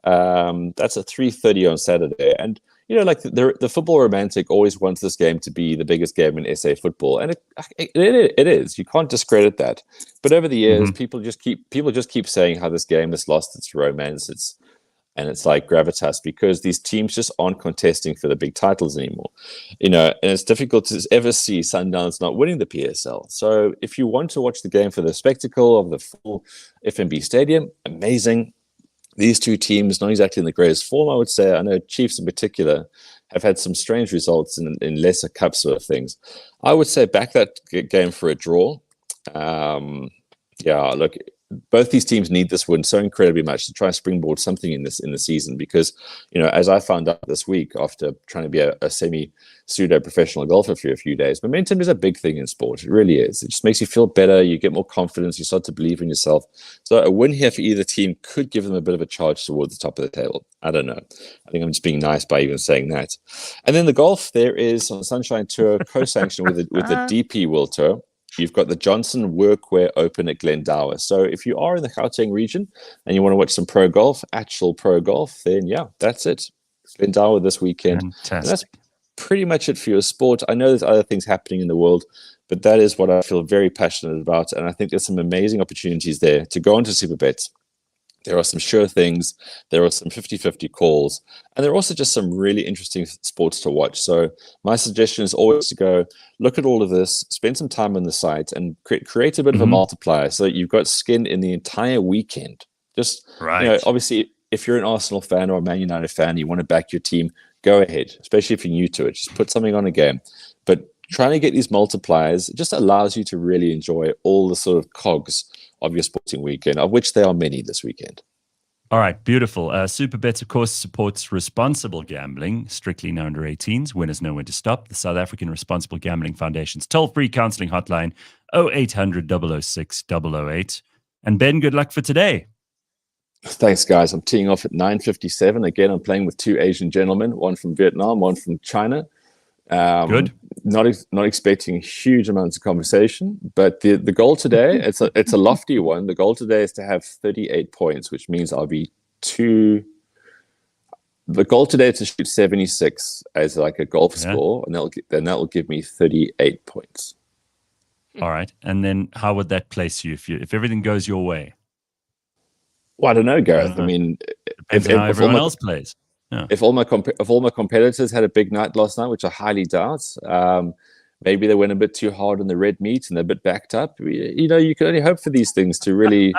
That's at 3:30 on Saturday, and like the football romantic always wants this game to be the biggest game in SA football, and it is. You can't discredit that. But over the years, people just keep saying how this game has lost its romance. and it's like gravitas because these teams just aren't contesting for the big titles anymore, and it's difficult to ever see Sundowns not winning the PSL. So if you want to watch the game for the spectacle of the full FNB Stadium, amazing. These two teams, not exactly in the greatest form, I would say. I know Chiefs in particular have had some strange results in lesser cup sort of things. I would say back that game for a draw. Look, both these teams need this win so incredibly much to try and springboard something in the season because, as I found out this week after trying to be a semi-pseudo-professional golfer for a few days, momentum is a big thing in sport. It really is. It just makes you feel better. You get more confidence. You start to believe in yourself. So a win here for either team could give them a bit of a charge towards the top of the table. I don't know. I think I'm just being nice by even saying that. And then the golf, there is on the Sunshine Tour co-sanctioned with the DP World Tour. You've got the Johnson Workwear Open at Glendower. So if you are in the Gauteng region and you want to watch some pro golf, actual pro golf, then that's it. Glendower this weekend. Fantastic. And that's pretty much it for your sport. I know there's other things happening in the world, but that is what I feel very passionate about. And I think there's some amazing opportunities there to go into Superbets. There are some sure things. There are some 50-50 calls. And there are also just some really interesting sports to watch. So my suggestion is always to go look at all of this, spend some time on the site, and create a bit of a multiplier so that you've got skin in the entire weekend. Just, obviously, if you're an Arsenal fan or a Man United fan, you want to back your team, go ahead, especially if you're new to it. Just put something on a game. But trying to get these multipliers just allows you to really enjoy all the sort of cogs of your sporting weekend, of which there are many this weekend. All right, beautiful. Superbets, of course, supports responsible gambling, strictly no under 18s. Winners know when to stop. The South African Responsible Gambling Foundation's toll-free counselling hotline, 0800 006 008. And Ben, good luck for today. Thanks, guys. I'm teeing off at 9:57. Again, I'm playing with two Asian gentlemen, one from Vietnam, one from China. Good. Not expecting huge amounts of conversation, but the goal today, it's a lofty one. The goal today is to have 38 points, which means I'll be the goal today is to shoot 76 as like a golf score, and that will give me 38 points. All right. And then how would that place you if everything goes your way? Well, I don't know, Gareth. I mean, depends on how everyone else plays. Yeah. If all my competitors had a big night last night, which I highly doubt, maybe they went a bit too hard on the red meat and they're a bit backed up. You can only hope for these things to really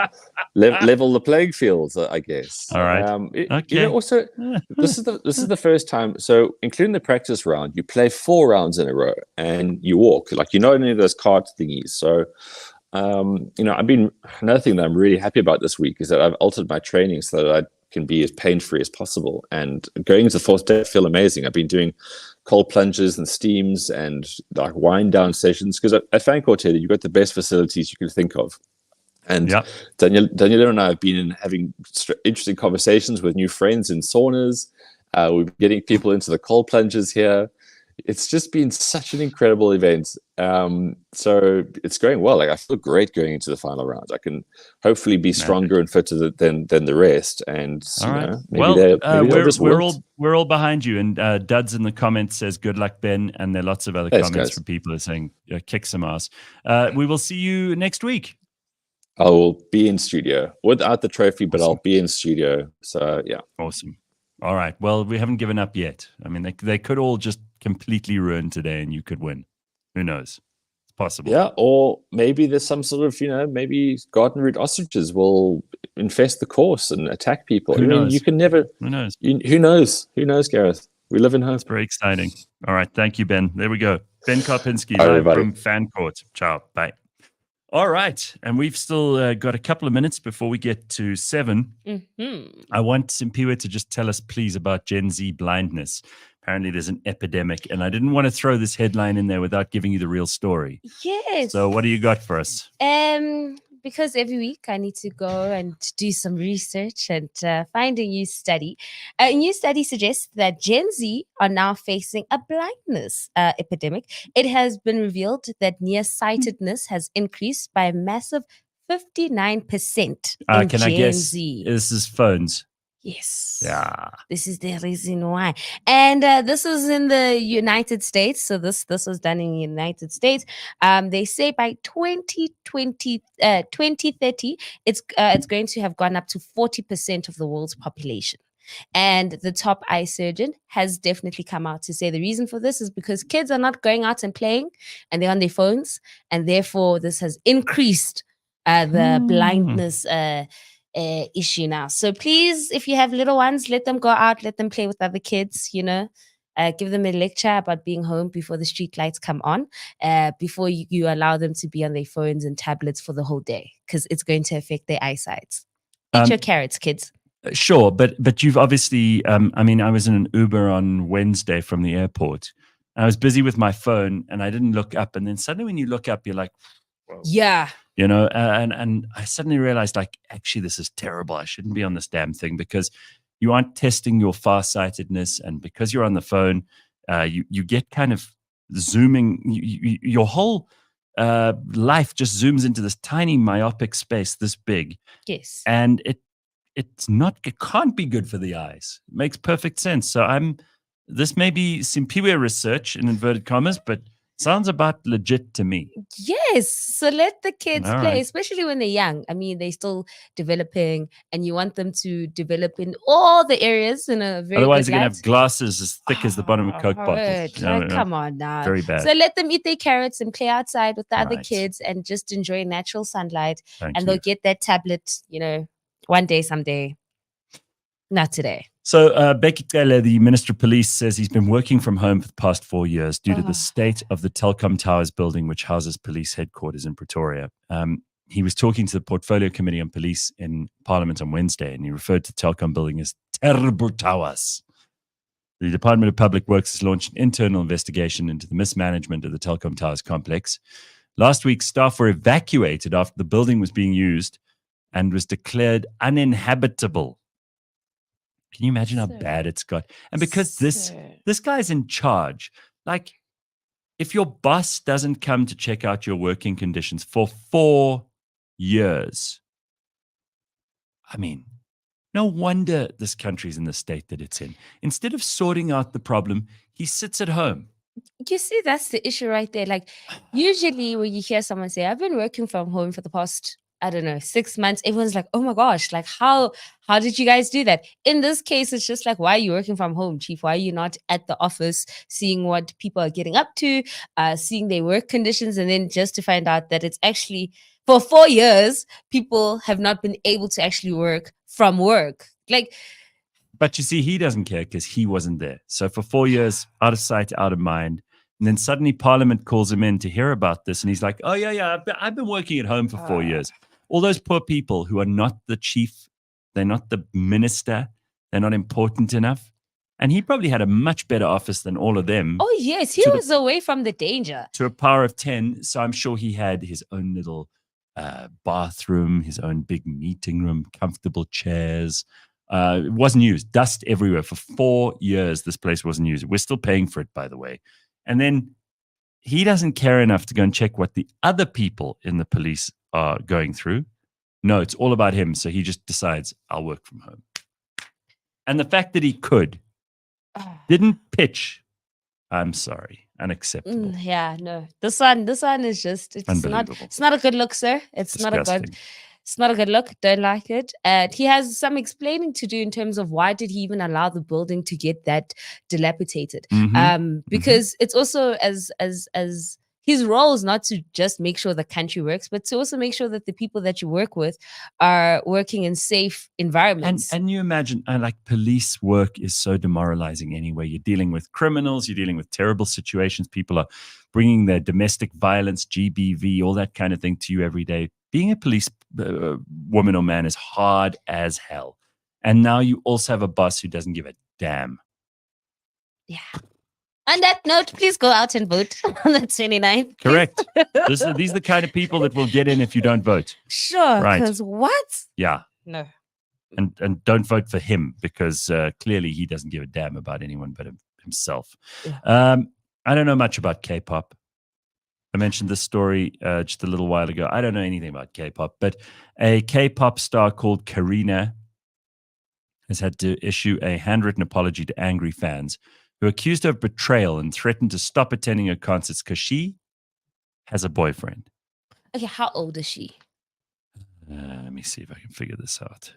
level the playing field, I guess. All right. Okay. Also, this is the first time. So, including the practice round, you play 4 rounds in a row and you walk like you're not any of those cart thingies. So. Another thing that I'm really happy about this week is that I've altered my training so that I can be as pain-free as possible. And going into the 4th day, I feel amazing. I've been doing cold plunges and steams and like wind-down sessions because at Fancourt, you've got the best facilities you can think of. And Daniela and I have been having interesting conversations with new friends in saunas. We've been getting people into the cold plunges here. It's just been such an incredible event. So it's going well. Like I feel great going into the final round. I can hopefully be stronger and fitter than the rest. And maybe we're all behind you. And Duds in the comments says, "Good luck, Ben." And there are lots of other comments from people who are saying, "Kick some ass." We will see you next week. I will be in studio without the trophy, but I'll be in studio. So yeah, awesome. All right. Well, we haven't given up yet. I mean, they could all just completely ruin today and you could win. Who knows? It's possible. Yeah, or maybe there's some sort of, maybe garden root ostriches will infest the course and attack people. Who knows? You can never... Who knows? Who knows? Who knows, Gareth? We live in hope. It's very exciting. All right. Thank you, Ben. There we go. Ben Karpinski, live everybody. From Fan Court. Ciao. Bye. All right. And we've still got a couple of minutes before we get to 7. Mm-hmm. I want Simphiwe to just tell us, please, about Gen Z blindness. Apparently there's an epidemic, and I didn't want to throw this headline in there without giving you the real story. Yes. So what do you got for us? Because every week I need to go and do some research and find a new study. A new study suggests that Gen Z are now facing a blindness epidemic. It has been revealed that nearsightedness has increased by a massive 59% in can Gen I guess Z. This is phones. Yes. Yeah. This is the reason why. And this is in the United States. So this was done in the United States. They say by 2030, it's going to have gone up to 40% of the world's population. And the top eye surgeon has definitely come out to say the reason for this is because kids are not going out and playing and they're on their phones. And therefore, this has increased the blindness issue now. So please, if you have little ones, let them go out, let them play with other kids, give them a lecture about being home before the street lights come on, before you allow them to be on their phones and tablets for the whole day, because it's going to affect their eyesight. Eat your carrots, kids. Sure, but you've obviously, I was in an Uber on Wednesday from the airport. I was busy with my phone and I didn't look up. And then suddenly when you look up, you're like, whoa. Yeah. And I suddenly realized, like, actually, this is terrible. I shouldn't be on this damn thing, because you aren't testing your farsightedness. And because you're on the phone, you get kind of zooming. Your whole life just zooms into this tiny myopic space this big. Yes. And it can't be good for the eyes. It makes perfect sense. So this may be Simphiwe research in inverted commas, but sounds about legit to me. Yes. So let the kids All play, right. especially when they're young. I mean, they're still developing and you want them to develop in all the areas in a very Otherwise, good they're going to light. have glasses as thick as the bottom of Coke bottles. Come on now. Very bad. So let them eat their carrots and play outside with the other Right. kids and just enjoy natural sunlight. Thank and you. they'll get that tablet, one day, someday. Not today. So Bheki Cele, the Minister of Police, says he's been working from home for the past 4 years due to the state of the Telkom Towers building, which houses police headquarters in Pretoria. He was talking to the Portfolio Committee on Police in Parliament on Wednesday, and he referred to Telkom building as terrible towers. The Department of Public Works has launched an internal investigation into the mismanagement of the Telkom Towers complex. Last week, staff were evacuated after the building was being used and was declared uninhabitable. Can you imagine how bad it's got? And because this guy's in charge, like, if your boss doesn't come to check out your working conditions for 4 years, I mean, no wonder this country's in the state that it's in. Instead of sorting out the problem, he sits at home. You see, that's the issue right there. Like, usually when you hear someone say, I've been working from home for the past, 6 months, everyone's like, oh my gosh, like, how did you guys do that? In this case, it's just like, why are you working from home, Chief? Why are you not at the office seeing what people are getting up to, seeing their work conditions, and then just to find out that it's actually, for 4 years, people have not been able to actually work from work. Like, but you see, he doesn't care because he wasn't there. So for 4 years, out of sight, out of mind. And then suddenly Parliament calls him in to hear about this. And he's like, oh, yeah, I've been working at home for 4 years. All those poor people who are not the chief, they're not the minister, they're not important enough. And he probably had a much better office than all of them. oh yes, he was away from the danger. To a power of 10. So I'm sure he had his own little bathroom, his own big meeting room, comfortable chairs. It wasn't used. Dust everywhere. For 4 years, this place wasn't used. We're still paying for it, by the way. And then he doesn't care enough to go and check what the other people in the police are going through. No, it's all about him. So he just decides, I'll work from home. And the fact that he didn't pitch, I'm sorry, unacceptable. Yeah, no. This one is just, it's not a good look, sir. It's Disgusting. It's not a good look. Don't like it. And he has some explaining to do in terms of why did he even allow the building to get that dilapidated. Because it's also as his role is not to just make sure the country works, but to also make sure that the people that you work with are working in safe environments. And you imagine, like, police work is so demoralizing anyway. You're dealing with criminals, you're dealing with terrible situations. People are bringing their domestic violence, GBV, all that kind of thing to you every day. Being a police woman or man is hard as hell. And now you also have a boss who doesn't give a damn. Yeah. On that note, please go out and vote on the 29th. Correct. These are the kind of people that will get in if you don't vote. Sure. Right. Because what? Yeah. No. And don't vote for him because clearly he doesn't give a damn about anyone but himself. Yeah. I don't know much about K-pop. I mentioned this story just a little while ago. I don't know anything about K-pop, but a K-pop star called Karina has had to issue a handwritten apology to angry fans who accused her of betrayal and threatened to stop attending her concerts because she has a boyfriend. Okay, how old is she? Let me see if I can figure this out.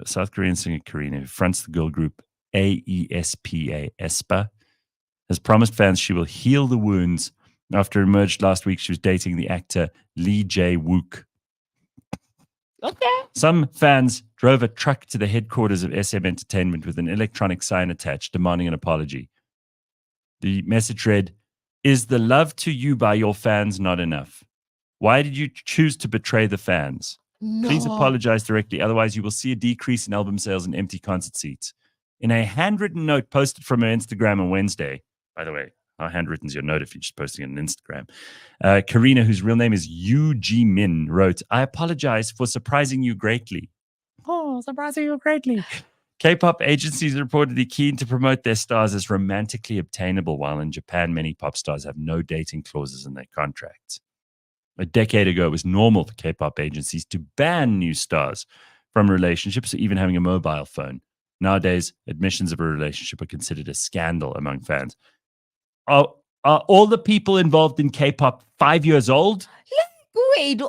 South Korean singer Karina, who fronts the girl group aespa, has promised fans she will heal the wounds after it emerged last week she was dating the actor Lee Jae-wook. Okay. Some fans drove a truck to the headquarters of SM Entertainment with an electronic sign attached demanding an apology. The message read, "Is the love to you by your fans not enough? Why did you choose to betray the fans? No. Please apologize directly, otherwise you will see a decrease in album sales and empty concert seats." In a handwritten note posted from her Instagram on Wednesday, by the way, how handwritten is your note if you're just posting it on Instagram? Karina, whose real name is Yu Ji Min, wrote, "I apologize for surprising you greatly." Oh, surprising you greatly. K-pop agencies are reportedly keen to promote their stars as romantically obtainable, while in Japan, many pop stars have no dating clauses in their contracts. A decade ago, it was normal for K-pop agencies to ban new stars from relationships or even having a mobile phone. Nowadays, admissions of a relationship are considered a scandal among fans. Are all the people involved in K-pop 5 years old? Wait,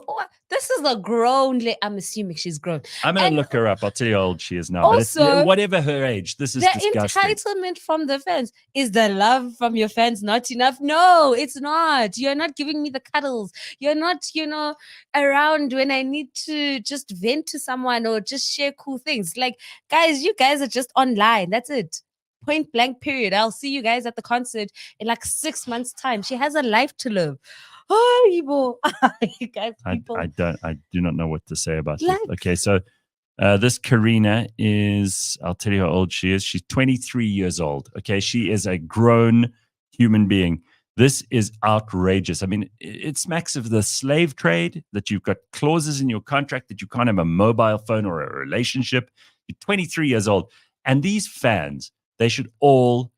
this is a grown I'm assuming she's grown. I'm going to look her up. I'll tell you how old she is now. Also, but whatever her age, this is the disgusting. entitlement from the fans. Is the love from your fans not enough? No, it's not. You're not giving me the cuddles. You're not, around when I need to just vent to someone or just share cool things. Like, guys, you guys are just online. That's it. Point blank period. I'll see you guys at the concert in like 6 months' time. She has a life to live. Oh, Ibo. You guys, people. I do not know what to say about this. Okay, so this Karina is, I'll tell you how old she is. She's 23 years old. Okay, she is a grown human being. This is outrageous. I mean, it smacks of the slave trade, that you've got clauses in your contract that you can't have a mobile phone or a relationship. You're 23 years old. And these fans, they should all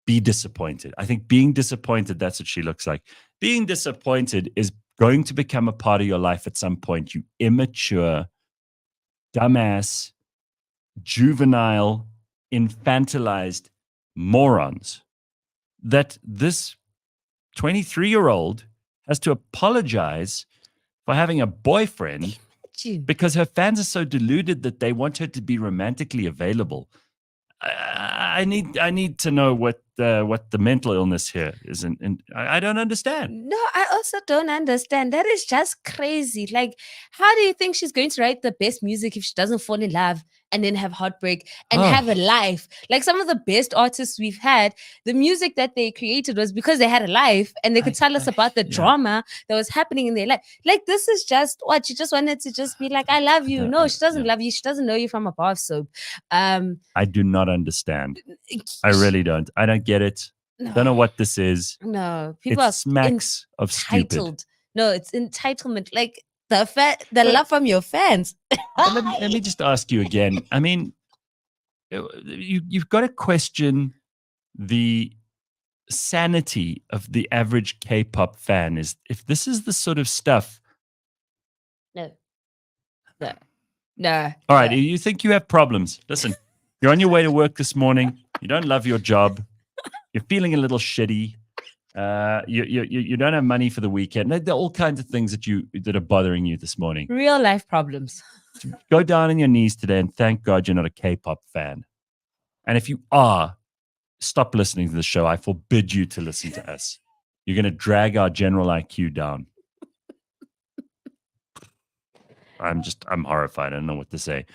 be disappointed. I think being disappointed, that's what she looks like. Being disappointed is going to become a part of your life at some point. You immature, dumbass, juvenile, infantilized morons. That this 23-year-old has to apologize for having a boyfriend because her fans are so deluded that they want her to be romantically available. I need to know what the mental illness here is, and I don't understand. No, I also don't understand. That is just crazy. Like, how do you think she's going to write the best music if she doesn't fall in love and then have heartbreak and have a life? Like, some of the best artists we've had, the music that they created was because they had a life and they could tell us about the drama that was happening in their life. Like, this is just what she just wanted to just be like, I love you. No, she doesn't love you. She doesn't know you from a bar of soap. I do not understand. I really don't. I don't get it. No. Don't know what this is. No, people it are smacks of stupid. No, it's entitlement. Like the love from your fans. let me just ask you again. I mean, you've got to question the sanity of the average K-pop fan. Is if this is the sort of stuff. No. All right, you think you have problems? Listen, you're on your way to work this morning. You don't love your job. You're feeling a little shitty. You don't have money for the weekend. There are all kinds of things that are bothering you this morning. Real life problems. Go down on your knees today and thank God you're not a K-pop fan. And if you are, stop listening to the show. I forbid you to listen to us. You're going to drag our general IQ down. I'm horrified. I don't know what to say.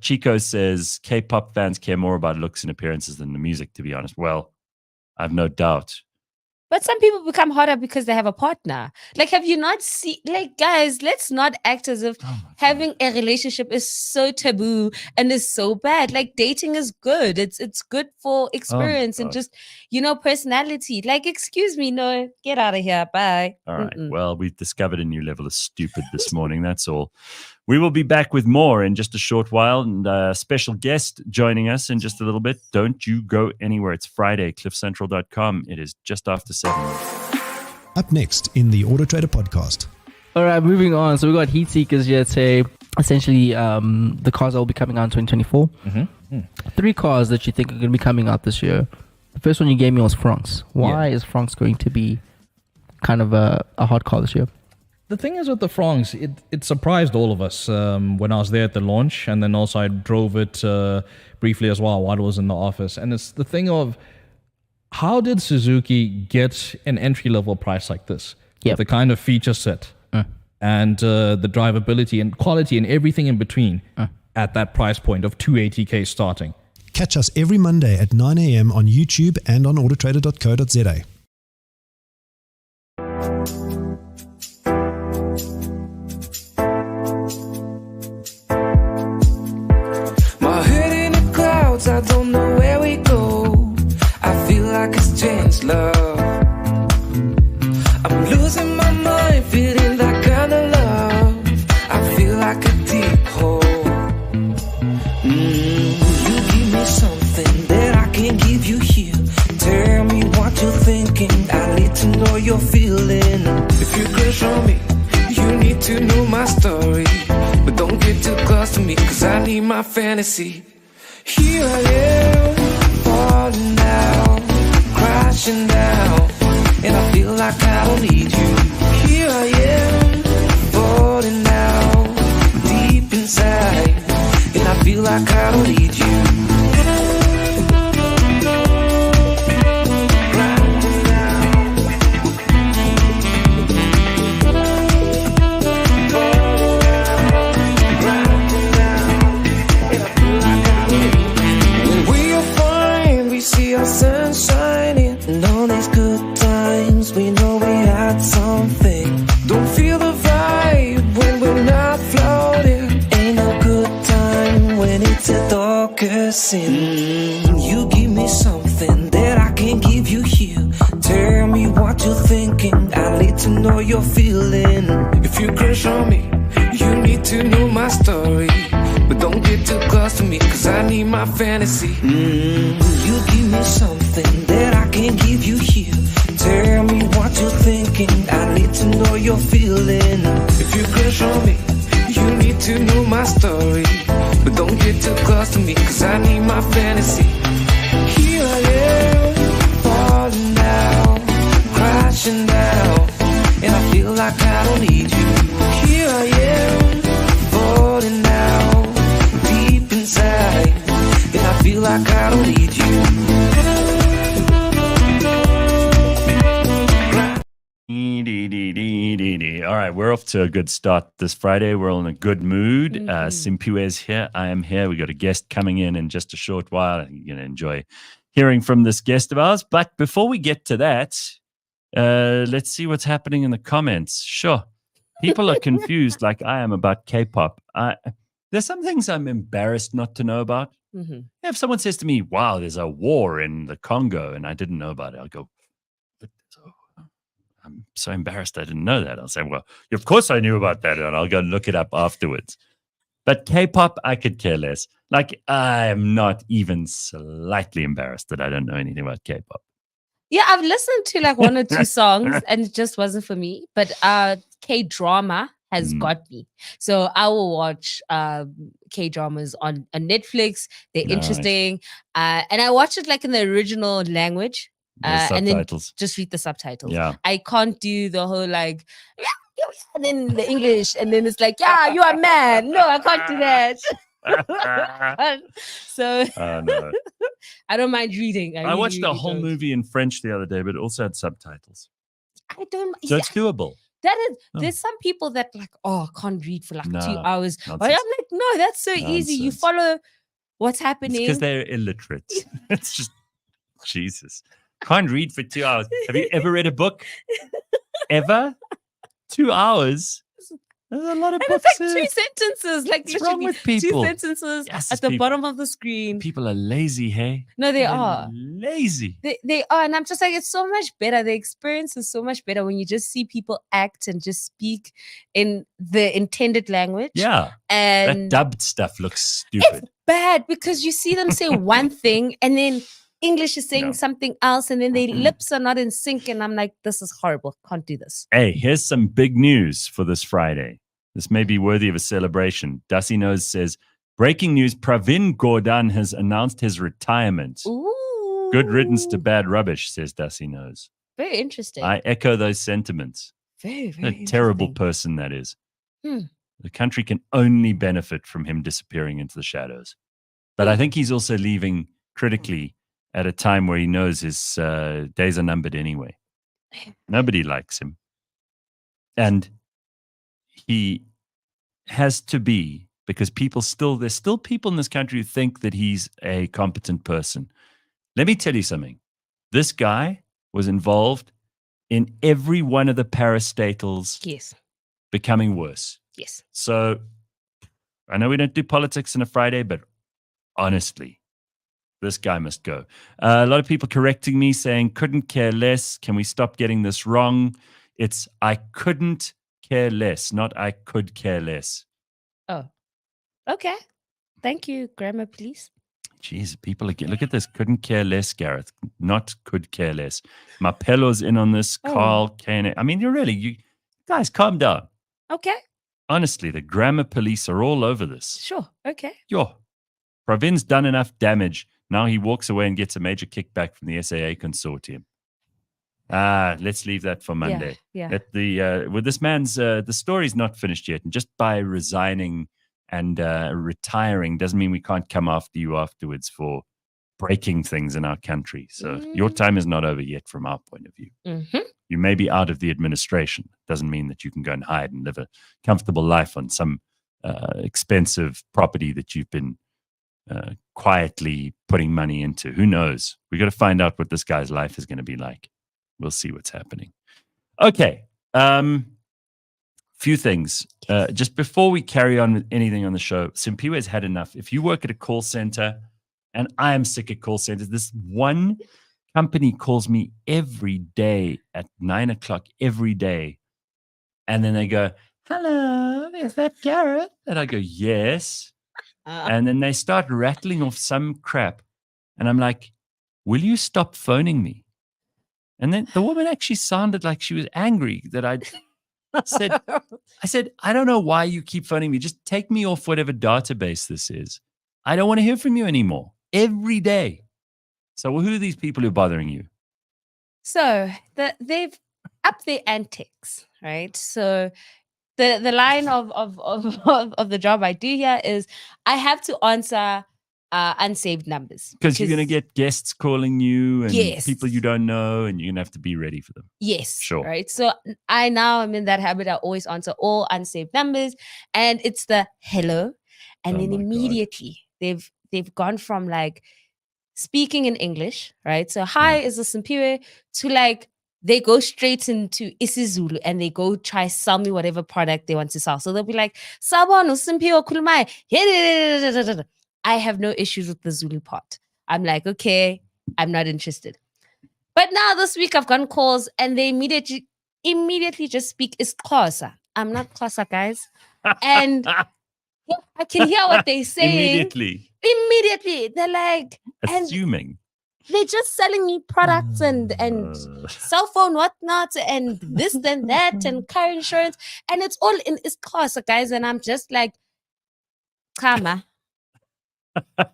Chico says K-pop fans care more about looks and appearances than the music, to be honest. Well, I've no doubt. But some people become hotter because they have a partner. Like, have you not seen, like, guys, let's not act as if having a relationship is so taboo and is so bad. Like, dating is good. It's good for experience and just, personality. Like, excuse me, no, get out of here. Bye. All right. Well, we've discovered a new level of stupid this morning. That's all. We will be back with more in just a short while, and a special guest joining us in just a little bit. Don't you go anywhere. It's Friday, cliffcentral.com. It is just after 7. Up next in the Auto Trader podcast. All right, moving on. So we got Heat Seekers here today. Essentially, the cars that will be coming out in 2024. 3 cars that you think are going to be coming out this year. The first one you gave me was France. Why is France going to be kind of a hot car this year? The thing is with the francs, it surprised all of us when I was there at the launch, and then also I drove it briefly as well while I was in the office. And it's the thing of, how did Suzuki get an entry-level price like this? Yep. The kind of feature set and the drivability and quality and everything in between at that price point of 280k starting. Catch us every Monday at 9 a.m. on YouTube and on autotrader.co.za. My head in the clouds, I don't know where we go. I feel like it's changed, love. I'm losing my mind, feeling that kind of love. I feel like a deep hole. You give me something that I can't give you here. Tell me what you're thinking, I need to know you're feeling. If you crush on me, you need to know my story. But don't get too close to me, cause I need my fantasy. Here I am, falling down, crashing down, and I feel like I don't need you. Here I am, falling down, deep inside, and I feel like I don't need you. See our sun shining, and all these good times, we know we had something. Don't feel the vibe when we're not floating. Ain't no good time when it's a darker sin. You give me something that I can't give you here. Tell me what you're thinking, I need to know you're feeling. If you crush on me, you need to know my story. But don't get too close to me, cause I need my fantasy. You give me something that I can't give you here. Tell me what you're thinking, I need to know you're feeling. If you crush on me, you need to know my story. But don't get too close to me, cause I need my fantasy. Here I am, falling down, crashing down, and I feel like I don't need you. Here I am, falling down, deep inside, and I feel like I don't need you. All right, we're off to a good start this Friday. We're all in a good mood. Simphiwe's here. I am here. We got a guest coming in just a short while. You're going to enjoy hearing from this guest of ours. But before we get to that, let's see what's happening in the comments. Sure. People are confused like I am about K-pop. There's some things I'm embarrassed not to know about. If someone says to me, wow, there's a war in the Congo and I didn't know about it, I'll go, I'm so embarrassed I didn't know that. I'll say, well, of course I knew about that, and I'll go look it up afterwards. But K-pop, I could care less. Like, I am not even slightly embarrassed that I don't know anything about K-pop. Yeah, I've listened to like one or two songs and it just wasn't for me. But K-drama has got me. So I will watch K-dramas on Netflix. They're interesting. And I watch it like in the original language. And then just read the subtitles. Yeah. I can't do the whole like, and then the English, and then it's like, yeah, you are mad. No, I can't do that. So no. I don't mind reading. I watched a whole movie in French the other day, but it also had subtitles. So it's doable. That is, there's some people that like, oh, I can't read for like 2 hours. But I'm like, no, that's so easy. You follow what's happening. Because they're illiterate. It's just, Jesus. Can't read for 2 hours. Have you ever read a book? Ever? 2 hours? There's a lot of books. It's like 2 sentences. Like what's wrong with people? 2 sentences at the bottom of the screen. People are lazy, hey? No, they're are. Lazy. They are. And I'm just like, it's so much better. The experience is so much better when you just see people act and just speak in the intended language. Yeah. And that dubbed stuff looks stupid. It's bad because you see them say one thing and then English is saying something else, and then their lips are not in sync, and I'm like, this is horrible. Can't do this. Hey, here's some big news for this Friday. This may be worthy of a celebration. Dusty Nose says, breaking news, Pravin Gordhan has announced his retirement. Ooh. Good riddance to bad rubbish, says Dusty Nose. Very interesting. I echo those sentiments. Very, very A terrible interesting. person that is. Hmm. The country can only benefit from him disappearing into the shadows. But I think he's also leaving critically at a time where he knows his days are numbered anyway. Nobody likes him. And he has to be, because there's still people in this country who think that he's a competent person. Let me tell you something. This guy was involved in every one of the parastatals Yes. becoming worse. Yes. So I know we don't do politics on a Friday, but honestly, this guy must go. A lot of people correcting me saying, couldn't care less. Can we stop getting this wrong? It's I couldn't care less, not I could care less. Oh, okay. Thank you, grammar police. Jeez, people again. Look at this. Couldn't care less, Gareth. Not could care less. Marpelo's in on this. Oh. Carl, Kane. I mean, you guys, calm down. Okay. Honestly, the grammar police are all over this. Sure. Okay. Yo, Pravin's done enough damage. Now he walks away and gets a major kickback from the SAA consortium. Let's leave that for Monday. Yeah. With this man's, the story's not finished yet. And just by resigning and retiring doesn't mean we can't come after you afterwards for breaking things in our country. So your time is not over yet from our point of view. Mm-hmm. You may be out of the administration. Doesn't mean that you can go and hide and live a comfortable life on some expensive property that you've been quietly putting money into. Who knows? We got to find out what this guy's life is going to be like. We'll see what's happening. Okay. Few things. Just before we carry on with anything on the show, Simphiwe has had enough. If you work at a call center, and I am sick of call centers, this one company calls me every day at 9:00 every day. And then they go, hello, is that Gareth? And I go, yes. And then they start rattling off some crap. And I'm like, will you stop phoning me? And then the woman actually sounded like she was angry that I said, I don't know why you keep phoning me. Just take me off whatever database this is. I don't want to hear from you anymore. Every day. So who are these people who are bothering you? So they've upped their antics, right? So the line of the job I do here is I have to answer unsaved numbers. Because you're going to get guests calling you and Yes. people you don't know, and you're going to have to be ready for them. Yes. Sure. Right. So I now am in that habit. I always answer all unsaved numbers, and it's the hello. And Oh then my God. immediately they've gone from like speaking in English, right? So hi is a Simphiwe to like they go straight into isiZulu and they go try sell me whatever product they want to sell. So they'll be like, Sabon Simphiwe kulumai. I have no issues with the Zulu part. I'm like, okay, I'm not interested. But now this week I've gotten calls and they immediately just speak Xhosa. I'm not Xhosa, guys. And I can hear what they're saying. Immediately. They're like, assuming. They're just selling me products and cell phone whatnot and this and that and car insurance. And it's all in Xhosa, guys. And I'm just like, Kama. And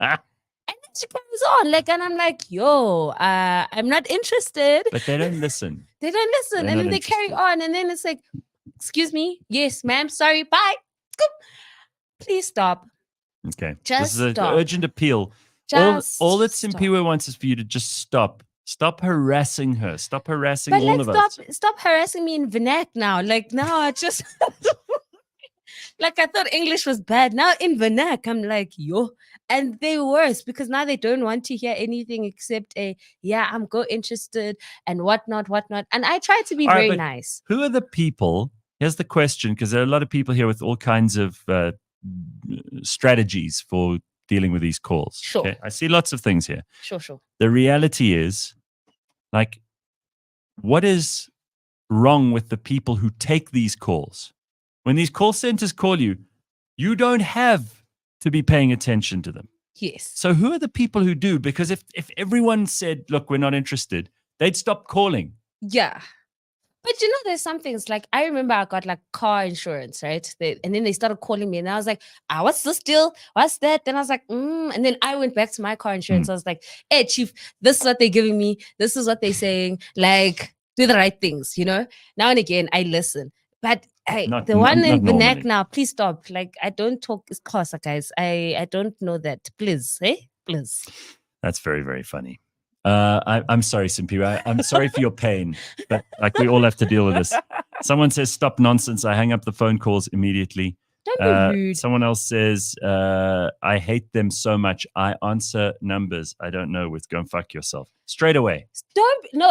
then she comes on, like, and I'm like, yo, I'm not interested. But they don't listen. They don't listen. They're And not then they carry interested. on. And then it's like, excuse me. Yes, ma'am. Sorry. Bye. Please stop. Okay. Just this is an stop. urgent appeal. Just all that stop. Simphiwe wants is for you to just stop. Stop harassing her. Stop harassing But all let's of us. stop harassing me in vernac now. Like now I just like I thought English was bad. Now in vernac, I'm like, yo. And they're worse because now they don't want to hear anything except I'm go interested and whatnot. And I try to be All right, very but nice. Who are the people? Here's the question, because there are a lot of people here with all kinds of strategies for dealing with these calls. Sure. Okay? I see lots of things here. Sure. The reality is, like, what is wrong with the people who take these calls? When these call centers call you, you don't have to be paying attention to them. Yes. So who are the people who do? Because if everyone said, look, we're not interested, they'd stop calling. Yeah. But you know, there's some things like I remember I got like car insurance, right? And then they started calling me and I was like, what's this deal? What's that? Then I was like, And then I went back to my car insurance. I was like, hey, chief, this is what they're giving me. This is what they're saying. Like, do the right things, you know. Now and again, I listen. But Not- the one not in Benak normally. now, please stop. Like, I don't talk Xhosa, guys. I don't know that. Please, please. That's very, very funny. I'm sorry, Simphiwe. I'm sorry for your pain, but like we all have to deal with this. Someone says, stop nonsense. I hang up the phone calls immediately. Don't be rude. Someone else says, I hate them so much. I answer numbers I don't know with go and fuck yourself. Straight away.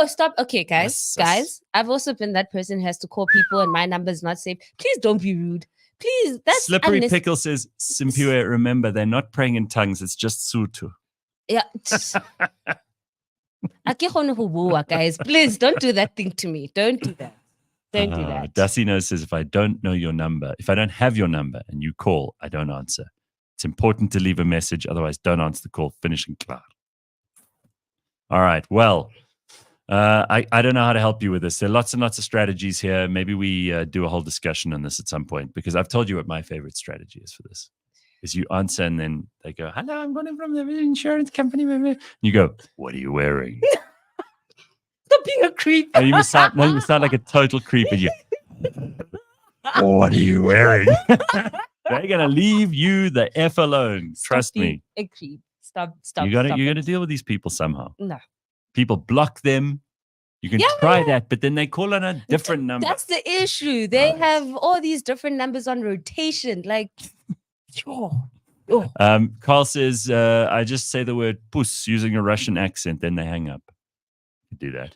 Stop. Okay, guys. Yes. I've also been that person who has to call people and my number is not safe. Please don't be rude. Please. That's Slippery Pickle says, Simphiwe, remember, they're not praying in tongues. It's just Sutu. Yeah. Guys, please don't do that thing to me. Don't do that. Don't do that. Dasino says, if I don't know your number, if I don't have your number and you call, I don't answer. It's important to leave a message. Otherwise, don't answer the call. Finish and clear. All right. Well, I don't know how to help you with this. There are lots and lots of strategies here. Maybe we do a whole discussion on this at some point, because I've told you what my favorite strategy is for this. Is you answer and then they go, hello, I'm calling from the insurance company. And you go, what are you wearing? Stop being a creep. And you sound like a total creep. And you, what are you wearing? They're going to leave you the F alone. Trust me. A creep. Stop. You're going to deal with these people somehow. No. People block them. You can try that, but then they call on a different number. That's the issue. They have all these different numbers on rotation. Like, Carl says, I just say the word puss using a Russian accent, then they hang up. You do that.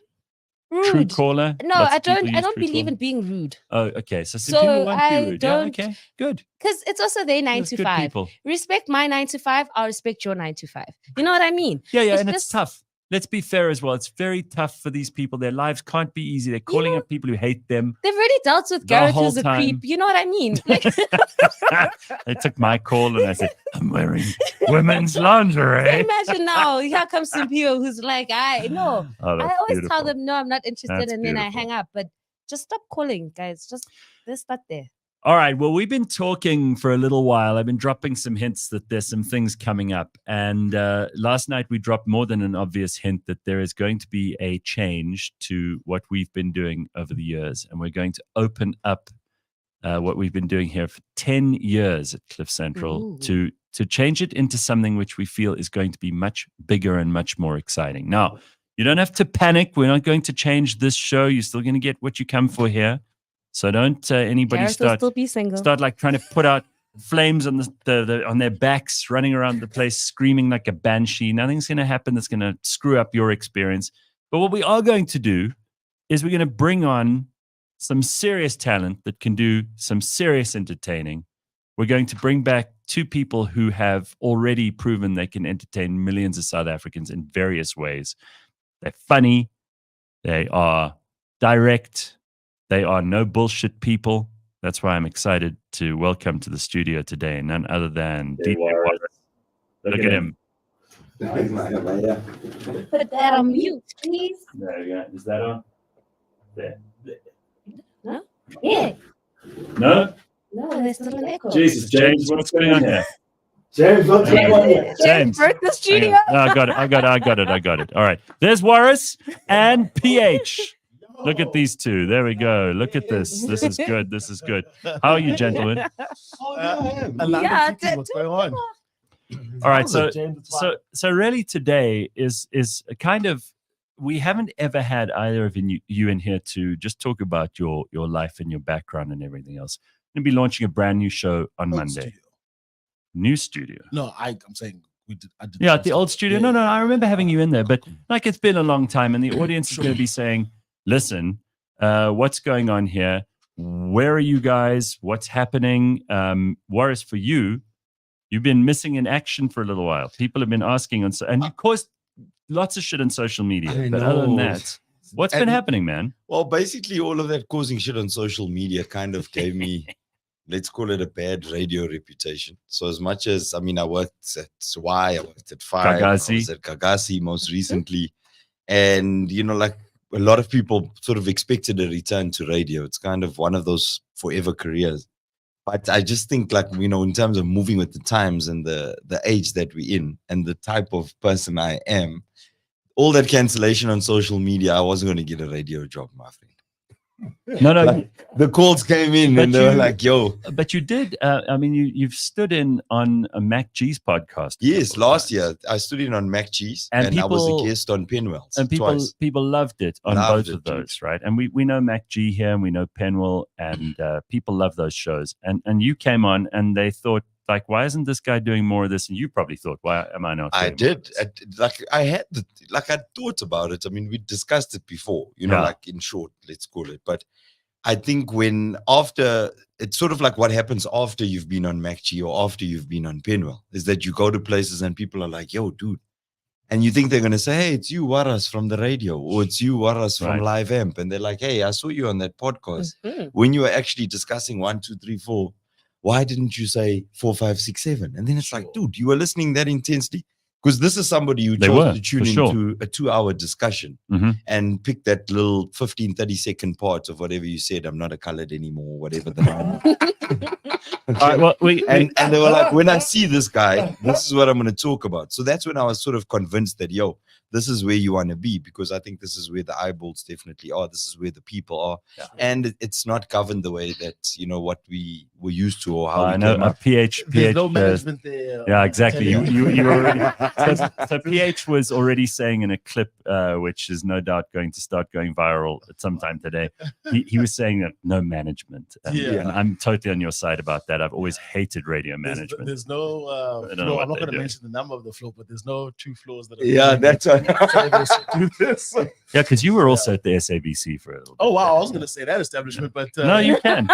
rude. True caller? No, Lots I of people don't. I use don't true believe caller. in being rude. Oh, okay. So some people won't be rude. Yeah, okay, good. Because it's also their 9 That's to good 5. people. Respect my 9 to 5. I'll respect your 9 to 5. You know what I mean? Yeah, It's and it's just- tough. Let's be fair as well. It's very tough for these people. Their lives can't be easy. They're calling up people who hate them. They've already dealt with The Gareth, whole who's a time. creep. You know what I mean? They took my call and I said, I'm wearing women's lingerie. Imagine now, here comes Simphiwe who's like, no. Oh, I that's always tell beautiful. them, no, I'm not interested. That's and then I beautiful. hang up. But just stop calling, guys. Let's start there. All right. Well, we've been talking for a little while. I've been dropping some hints that there's some things coming up. And last night we dropped more than an obvious hint that there is going to be a change to what we've been doing over the years. And we're going to open up what we've been doing here for 10 years at Cliff Central to change it into something which we feel is going to be much bigger and much more exciting. Now, you don't have to panic. We're not going to change this show. You're still going to get what you come for here. So don't anybody Gareth will start still be single. start like trying to put out flames on on their backs, running around the place, screaming like a banshee. Nothing's going to happen that's going to screw up your experience. But what we are going to do is we're going to bring on some serious talent that can do some serious entertaining. We're going to bring back two people who have already proven they can entertain millions of South Africans in various ways. They're funny. They are direct. They are no bullshit people. That's why I'm excited to welcome to the studio today none other than DJ Warras. Look at him. Put that on mute, please. There we go. Is that on? There. No? Yeah. No? No, there's still an echo. Jesus, James, what's going on here? James, what's going on here? James broke the studio. No, I got it. All right. There's Warras and PH. Look at these two. There we go. Look at this. This is good. This is good. How are you, gentlemen? What's going on? All right. So really today is a kind of, we haven't ever had either of you in here to just talk about your life and your background and everything else. We're going to be launching a brand new show on Monday. New studio. No, I'm saying we did. I did Yeah, at the old studio. Yeah. No, I remember having you in there, but like it's been a long time, and the audience is going to be saying, "Listen, what's going on here? Where are you guys? What's happening?" Warras, for you, you've been missing in action for a little while. People have been asking and you caused lots of shit on social media. I But other than know. that, what's been happening, man? Well, basically, all of that causing shit on social media kind of gave me, let's call it a bad radio reputation. So as much as, I mean, I worked at Y, I worked at 5, I Gagasi. was at Gagasi most recently. And, you know, like a lot of people sort of expected a return to radio. It's kind of one of those forever careers. But I just think, like, you know, in terms of moving with the times and the age that we're in and the type of person I am, all that cancellation on social media, I wasn't going to get a radio job, my friend. No, Like, the calls came in and they were like, yo. But you did, I mean, you've stood in on a Mac G's podcast. Yes, last year I stood in on Mac G's and I was a guest on Penwell's. And people loved it on Loved both it, of those, right? And we know Mac G here and we know Penwell, and people love those shows. And you came on and they thought, like, why isn't this guy doing more of this? And you probably thought, why am I not? I doing did. I thought about it. I mean, we discussed it before, like in short, let's call it. But I think it's sort of like what happens after you've been on MacG or after you've been on Penwell, is that you go to places and people are like, yo, dude. And you think they're going to say, hey, it's you, Warras, from the radio, or it's you, Warras, from Live Amp. And they're like, hey, I saw you on that podcast. When you were actually discussing 1, 2, 3, 4, why didn't you say 4, 5, 6, 7? And then it's like, dude, you were listening that intensely? Because this is somebody who chose to tune into a 2-hour discussion and pick that little 15, 30-second part of whatever you said. I'm not a colored anymore, whatever the All right, well, and they were like, when I see this guy, this is what I'm going to talk about. So that's when I was sort of convinced that, yo, this is where you want to be, because I think this is where the eyeballs definitely are. This is where the people are. Yeah. And it's not governed the way that, what we were used to or how I know PH. There's no management there. Yeah, exactly. You already, so PH was already saying in a clip, which is no doubt going to start going viral at some time today. He was saying that no management. And I'm totally on your side about that. I've always hated radio management. There's no floor. I'm not going to mention the number of the floor, but there's no 2 floors that are that's right. do this. Yeah, because you were also at the SABC for a little bit. Oh wow, I was going to say that establishment, but no, you can.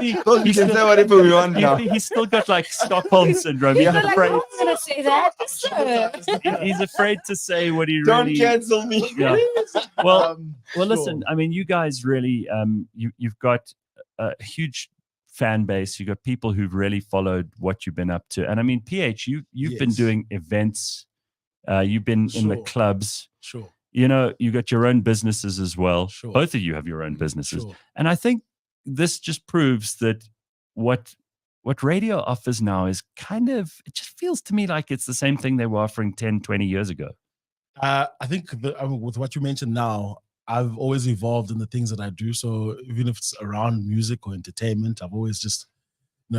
You can say whatever we want now. He's still got like Stockholm syndrome. He's afraid. I was going to say that. He's afraid to say what he Don't really. cancel me. Yeah. Well, listen. I mean, you guys really, you've got a huge fan base. You've got people who've really followed what you've been up to, and I mean, PH, you've been doing events. You've been in the clubs. Sure. You got your own businesses as well. Sure. Both of you have your own businesses. Sure. And I think this just proves that what radio offers now is kind of, it just feels to me like it's the same thing they were offering 10, 20 years ago. I think with what you mentioned now, I've always evolved in the things that I do. So even if it's around music or entertainment, I've always just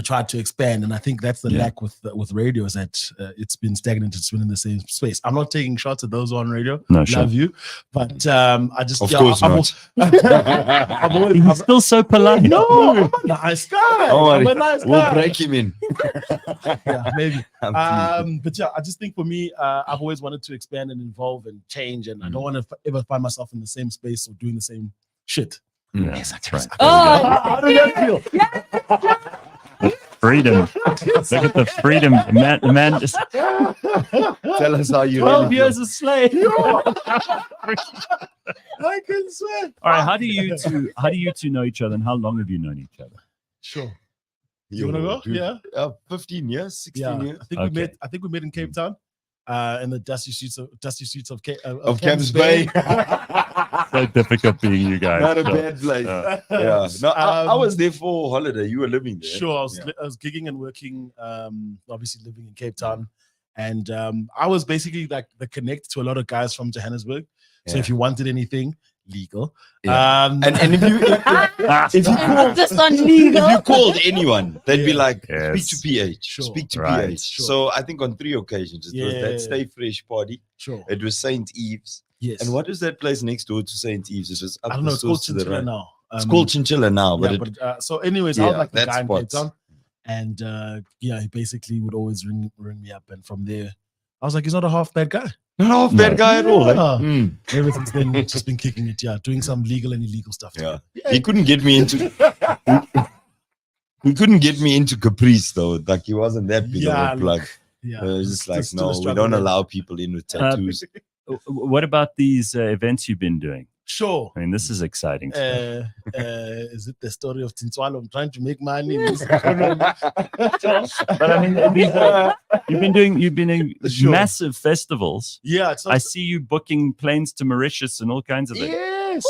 tried to expand, and I think that's the lack with radio, is that it's been stagnant. It's been in the same space. I'm not taking shots at those on radio. No, sure. Love you, but I just of course not. He's still so polite. No, I'm a nice guy. I'm a nice guy. We'll break him in. Yeah, maybe. But yeah, I just think for me, I've always wanted to expand and evolve and change, and I don't want to ever find myself in the same space or doing the same shit. Yeah, that's right. How does that feel? Freedom. Look at the freedom. The man just tell us how you 12 years a slave. I can swear. All right, how do you two know each other, and how long have you known each other? Sure. You want to go? Dude, Yeah. 15 years, 16 years. I think we met in Cape Town. In the dusty streets of Camps Bay. So difficult being you guys. Not a bad place. Yeah. No, I was there for holiday. You were living there. Sure. I was gigging and working, obviously living in Cape Town. And I was basically like the connect to a lot of guys from Johannesburg. So if you wanted anything legal, and if you called anyone, they'd be like, speak to PH, speak to PH. So I think on 3 occasions it was that Stay Fresh party. Sure. It was St. Eve's. Yes. And what is that place next door to St. Eve's? It's just up I don't know. It's called to the Chinchilla right. now. It's called Chinchilla now. But so anyways, I was like the that guy in Cape spot. Town. And he basically would always ring me up. And from there, I was like, he's not a half bad guy. Not half bad guy at all. Ever since then, just been kicking it, doing some legal and illegal stuff. He couldn't get me into he couldn't get me into Caprice though. Like he wasn't that big of a plug. Yeah. Just like, no, we don't allow people in with tattoos. What about these events you've been doing? Sure. I mean, this is exciting. Is it the story of Tinswalo? I'm trying to make money. But I mean, you've been doing massive festivals. Yeah. I see you booking planes to Mauritius and all kinds of things. Yes.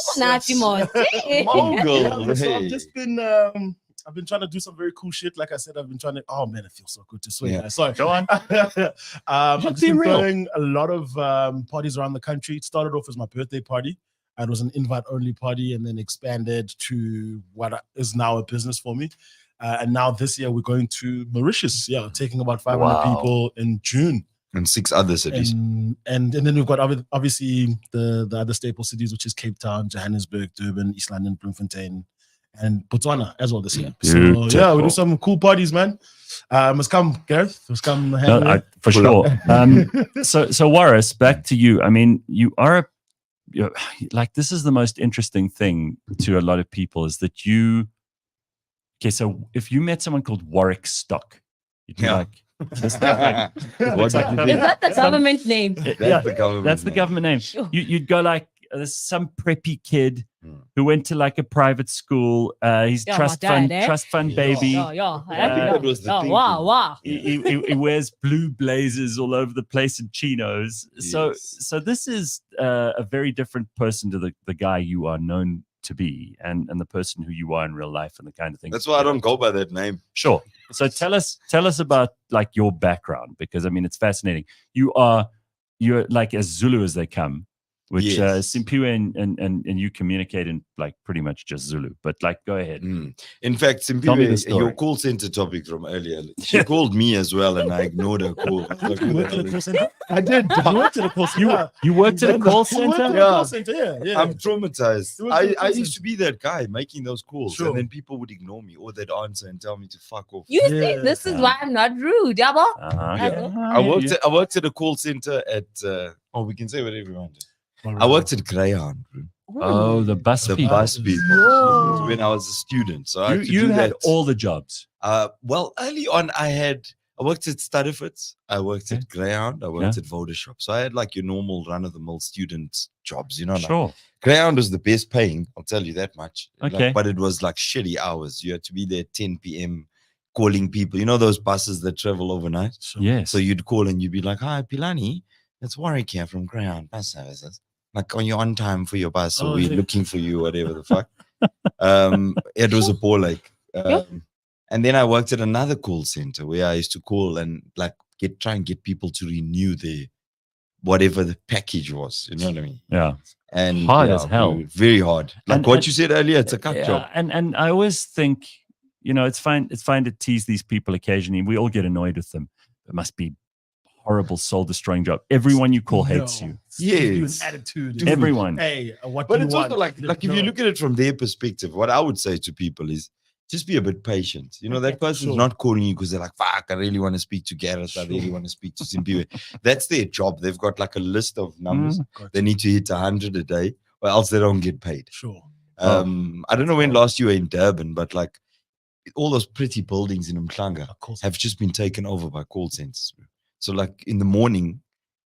Mogul. So I've just been I've been trying to do some very cool shit. Like I said, I've been trying to. Oh man, it feels so good to swear. Yeah. Sorry, Go on. I've just been throwing a lot of parties around the country. It started off as my birthday party. It was an invite-only party, and then expanded to what is now a business for me. And now this year we're going to Mauritius. Yeah, taking about 500 people in June. And 6 other cities. And then we've got obviously the other staple cities, which is Cape Town, Johannesburg, Durban, East London, Bloemfontein, and Botswana as well this year. Beautiful. So yeah, we do some cool parties, man. Must come, Gareth. Must come. For sure. So Warras, back to you. I mean, you're like, this is the most interesting thing to a lot of people is that okay, so if you met someone called Warwick Stock, you'd be like, is that the government name? That's the government. That's the government name. Sure. You'd go like, there's some preppy kid who went to like a private school. He's trust fund baby. That was the thing. Wow. He wears blue blazers all over the place and chinos. Yes. So this is a very different person to the guy you are known to be, and the person who you are in real life, and the kind of thing. That's why I don't go by that name. Sure. So tell us about like your background, because I mean it's fascinating. You're like as Zulu as they come, which Simphiwe and you communicate in like pretty much just Zulu. But like, go ahead. In fact, Simphiwe, your call center topic from earlier, she called me as well, and I ignored her call. I did. You worked at a call center. You worked at a call center? Yeah. I'm traumatized. I used to be that guy making those calls, and then people would ignore me, or they'd answer and tell me to fuck off. You see, this is why I'm not rude, Yabo. I worked at a call center at. We can say whatever we want. I worked at Greyhound. Oh, the bus people. Bus people. When I was a student, so you had all the jobs. Well, early on, I worked at Studderford's, I worked at Greyhound, I worked at Vodashop. So I had like your normal run-of-the-mill student jobs, you know. Sure. Like, Greyhound was the best paying, I'll tell you that much. Okay. Like, but it was like shitty hours. You had to be there at 10 p.m. calling people. You know those buses that travel overnight? Sure. Yes. So you'd call and you'd be like, "Hi, Pilani, it's Warwick here from Greyhound Bus Services. Like, are you on time for your bus? Or we're looking for you, whatever the fuck." It was a ball like. And then I worked at another call center where I used to call and like try and get people to renew their whatever the package was. You know what I mean? Yeah. And hard as hell. Very hard. Like what you said earlier, it's a cut job. And I always think, you know, it's fine to tease these people occasionally. We all get annoyed with them. It must be horrible, soul-destroying job. Everyone you call hates you. Yes. Attitude. Everyone. Hey, but it's also like if you look at it from their perspective, what I would say to people is just be a bit patient. You know, that person's not calling you because they're like, fuck, I really want to speak to Gareth. I really want to speak to Simphiwe. That's their job. They've got like a list of numbers. They need to hit 100 a day or else they don't get paid. Sure. I don't know when last you were in Durban, but like all those pretty buildings in Umhlanga have just been taken over by call centers. So like in the morning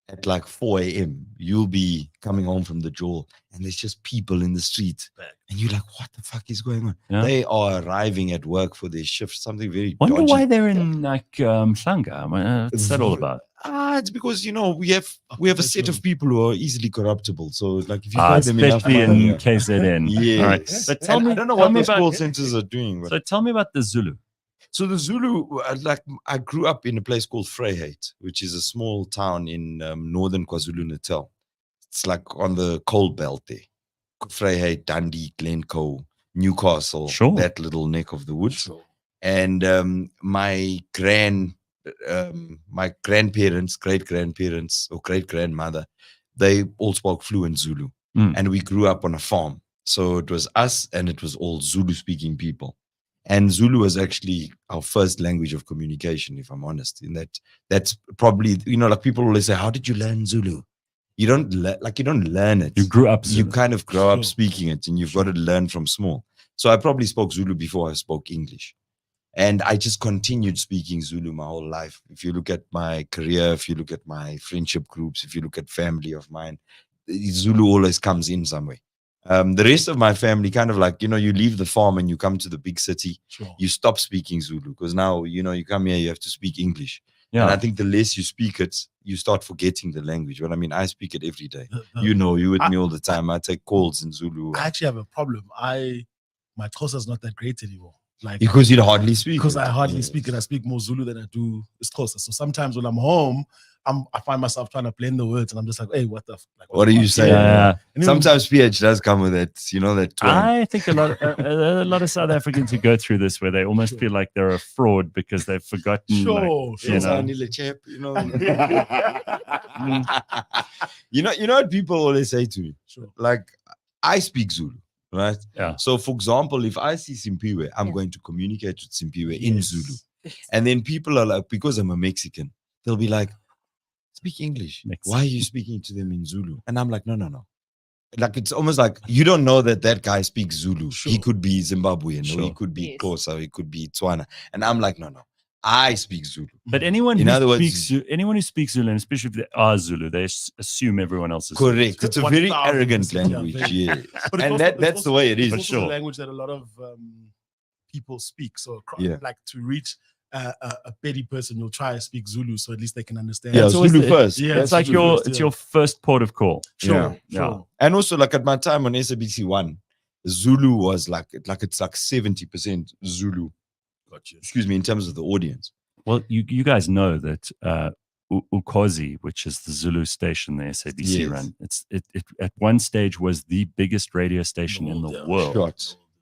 at like 4 a.m., you'll be coming home from the jaw and there's just people in the street and you're like, what the fuck is going on? Yeah. They are arriving at work for their shift, something very Wonder dodgy. why they're in like Mhlanga. What's that all about? It's because, you know, we have a set of people who are easily corruptible. So like if you find them enough especially money, in KZN. yes. All right. But tell me, I don't know what those call centers are doing. But. So tell me about the Zulu. So the Zulu, I grew up in a place called Vryheid, which is a small town in northern KwaZulu-Natal. It's like on the coal belt there. Vryheid, Dundee, Glencoe, Newcastle, that little neck of the woods. And my grandparents, great-grandparents, or great-grandmother, they all spoke fluent Zulu. And we grew up on a farm. So it was us and it was all Zulu-speaking people. And Zulu was actually our first language of communication, if I'm honest. In that's probably, you know, like people always say, how did you learn Zulu? You don't learn it. You grew up Zulu. You kind of grow up speaking it and you've got to learn from small. So I probably spoke Zulu before I spoke English. And I just continued speaking Zulu my whole life. If you look at my career, if you look at my friendship groups, if you look at family of mine, Zulu always comes in some way. The rest of my family kind of like, you know, you leave the farm and you come to the big city, you stop speaking Zulu because now, you know, you come here, you have to speak English. Yeah. And I think the less you speak it, you start forgetting the language. But I mean, I speak it every day. You know, you're with me all the time. I take calls in Zulu. I actually have a problem. My Xhosa is not that great anymore. Like because you hardly speak. Because I hardly speak, and I speak more Zulu than I do Xhosa. So sometimes when I'm home, I find myself trying to blend the words, and I'm just like, "Hey, what the? What are you saying?" Yeah. Sometimes PH does come with that, that twang. I think a lot of South Africans who go through this where they almost feel like they're a fraud because they've forgotten. You know. You know what people always say to me? Sure. Like, I speak Zulu, right? Yeah. So, for example, if I see Simphiwe, I'm going to communicate with Simphiwe in Zulu. And then people are like, because I'm a Mexican, they'll be like, speak English. Why are you speaking to them in Zulu? And I'm like, no. Like, it's almost like you don't know that guy speaks Zulu. Sure. He could be Zimbabwean, or he could be Xhosa, or he could be Tswana. And I'm like, no. I speak Zulu. But anyone who speaks Zulu, and especially if they are Zulu, they assume everyone else is correct. Zulu. It's a very arrogant language, yeah. And that's the way it is. It's also a language that a lot of people speak. So, like to reach a petty person, you'll try to speak Zulu, so at least they can understand. Yeah, Zulu first. Yeah, it's like it's your first port of call. Sure. And also, like at my time on SABC 1, Zulu was like it's like 70% Zulu. Gotcha. Excuse me, in terms of the audience. Well, you guys know that Ukhozi, which is the Zulu station the SABC run, it at one stage was the biggest radio station in the world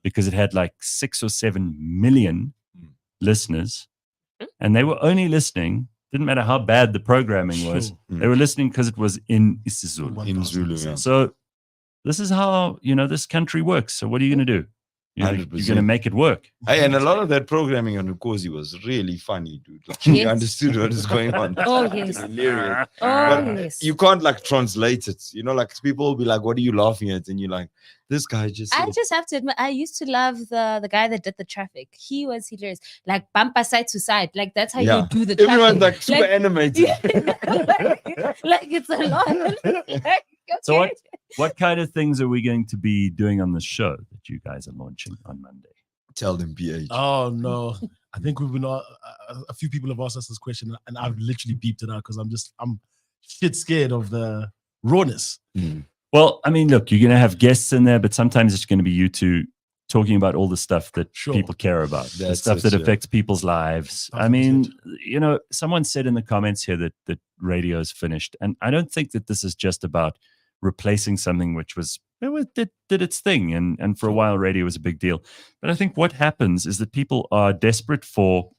because it had like 6 or 7 million listeners, and they were only listening. Didn't matter how bad the programming was, they were listening because it was in isiZulu. In Zulu, yeah. So this is how this country works. So what are you going to do? You're going to make it work. Hey, and a lot of that programming on Ukhozi was really funny, dude. Like, you understood what is going on. Oh, yes. Hilarious. Yes. You can't like translate it. Like people will be like, what are you laughing at? And you're like, this guy just... I just have to admit, I used to love the guy that did the traffic. He was hilarious. Like bumper side to side. Like that's how you do the traffic. Everyone's like super animated. like it's a lot. So what kind of things are we going to be doing on the show that you guys are launching on Monday? Tell them, PH. Oh no, I think we've been a few people have asked us this question, and I've literally beeped it out because I'm shit scared of the rawness. Well, I mean, look, you're going to have guests in there, but sometimes it's going to be you two talking about all the stuff that people care about, the stuff that affects people's lives. I mean, someone said in the comments here that radio is finished, and I don't think that this is just about replacing something which did its thing, and for a while radio was a big deal. But I think what happens is that people are desperate for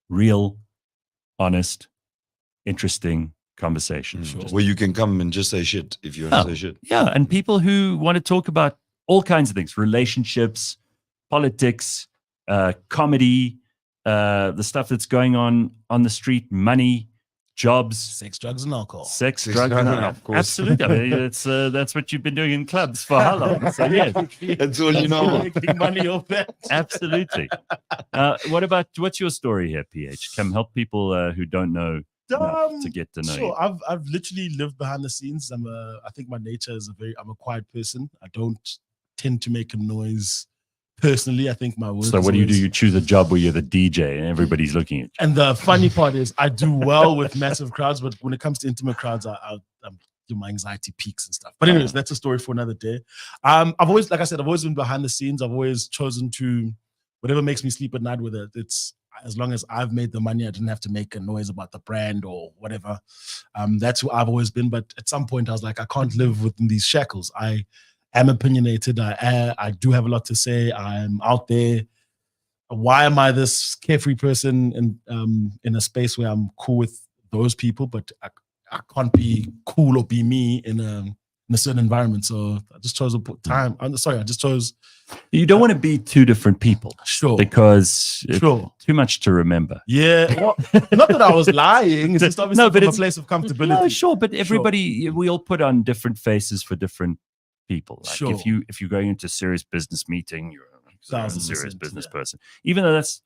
real, honest, interesting conversations. Where you can come and just say shit if you want to say shit. Yeah, and people who want to talk about all kinds of things: relationships, politics, comedy, the stuff that's going on the street, money, jobs, sex, drugs, and alcohol. Sex, drugs, and alcohol. Of course. Absolutely. I mean, it's that's what you've been doing in clubs for how long? So yes, that's all you know. Making money off that. Absolutely. What's your story here, PH? Come help people who don't know to get to know you. I've literally lived behind the scenes. I think my nature is I'm a quiet person. I don't tend to make a noise. Personally, I think my work. So what do? You choose a job where you're the DJ and everybody's looking at you. And the funny part is, I do well with massive crowds, but when it comes to intimate crowds, my anxiety peaks and stuff. But anyways, that's a story for another day. I've always been behind the scenes. I've always chosen to, whatever makes me sleep at night with it. It's as long as I've made the money, I didn't have to make a noise about the brand or whatever. That's who I've always been. But at some point, I was like, I can't live within these shackles. I am opinionated. I do have a lot to say. I'm out there. Why am I this carefree person in a space where I'm cool with those people, but I can't be cool or be me in a certain environment? So I just chose to put time. I just chose. You don't want to be two different people. Sure. Because it's too much to remember. Yeah. Well, not that I was lying. It's just obviously from a place of comfortability. No, sure. But everybody, we all put on different faces for different people. Like if you're going into a serious business meeting, you're a serious business person. Even though that's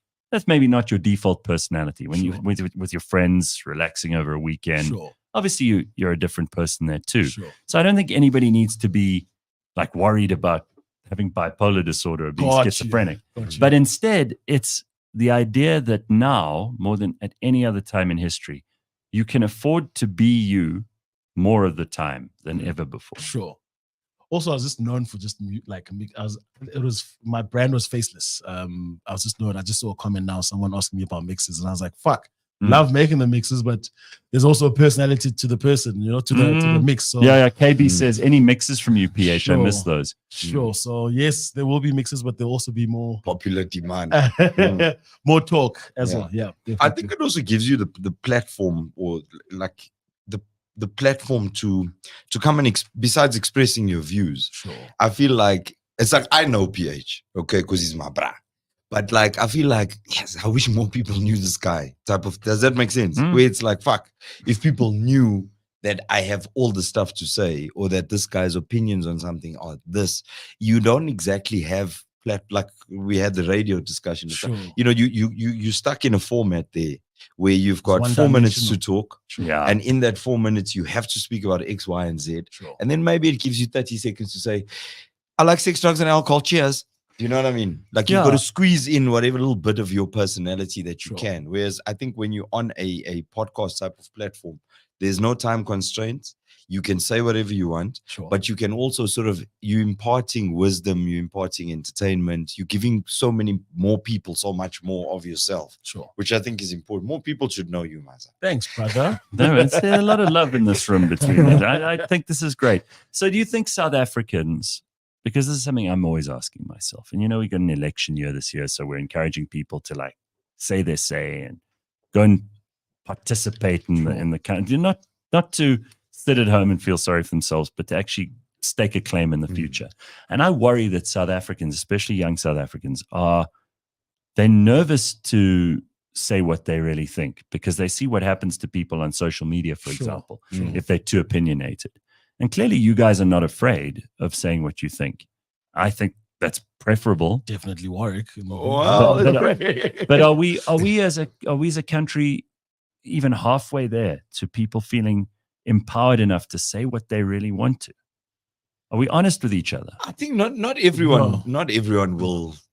maybe not your default personality. When you with your friends relaxing over a weekend, obviously you're a different person there too. So I don't think anybody needs to be like worried about having bipolar disorder or being schizophrenic. But instead, it's the idea that now, more than at any other time in history, you can afford to be you more of the time than ever before. Also, I was just known for just my brand was faceless. I was just known. I just saw a comment now, someone asking me about mixes, and I was like, fuck. Love making the mixes, but there's also a personality to the person, to the mix. So KB says, any mixes from you, PH? Sure. I miss those. Sure. So yes, there will be mixes, but there'll also be more popular demand, more talk as well. Yeah, definitely. I think it also gives you the platform, or like the platform to come and besides expressing your views. Sure. I feel like it's like I know PH, okay, because he's my bra. But like, I feel like, yes, I wish more people knew this guy type of, does that make sense? Where it's like, fuck, if people knew that I have all the stuff to say, or that this guy's opinions on something are this, you don't exactly have, like we had the radio discussion. Sure. You're stuck in a format there where you've got 4 minutes to talk. Sure. Yeah. And in that 4 minutes, you have to speak about X, Y, and Z. Sure. And then maybe it gives you 30 seconds to say, I like sex, drugs, and alcohol. Cheers. Do you know what I mean? Like you've got to squeeze in whatever little bit of your personality that you can. Whereas I think when you're on a podcast type of platform, there's no time constraints. You can say whatever you want, but you can also you're imparting wisdom, you're imparting entertainment, you're giving so many more people so much more of yourself, which I think is important. More people should know you, Maza. Thanks, brother. There's a lot of love in this room between us. I think this is great. So do you think South Africans, because this is something I'm always asking myself, and we got an election year this year, so we're encouraging people to like say their say and go and participate in the country, not to sit at home and feel sorry for themselves, but to actually stake a claim in the future. And I worry that South Africans, especially young South Africans, they're nervous to say what they really think because they see what happens to people on social media, for example, if they're too opinionated. And clearly you guys are not afraid of saying what you think. I think that's preferable. Definitely Warwick. Wow. But are we as a country even halfway there to people feeling empowered enough to say what they really want to? Are we honest with each other? I think not everyone will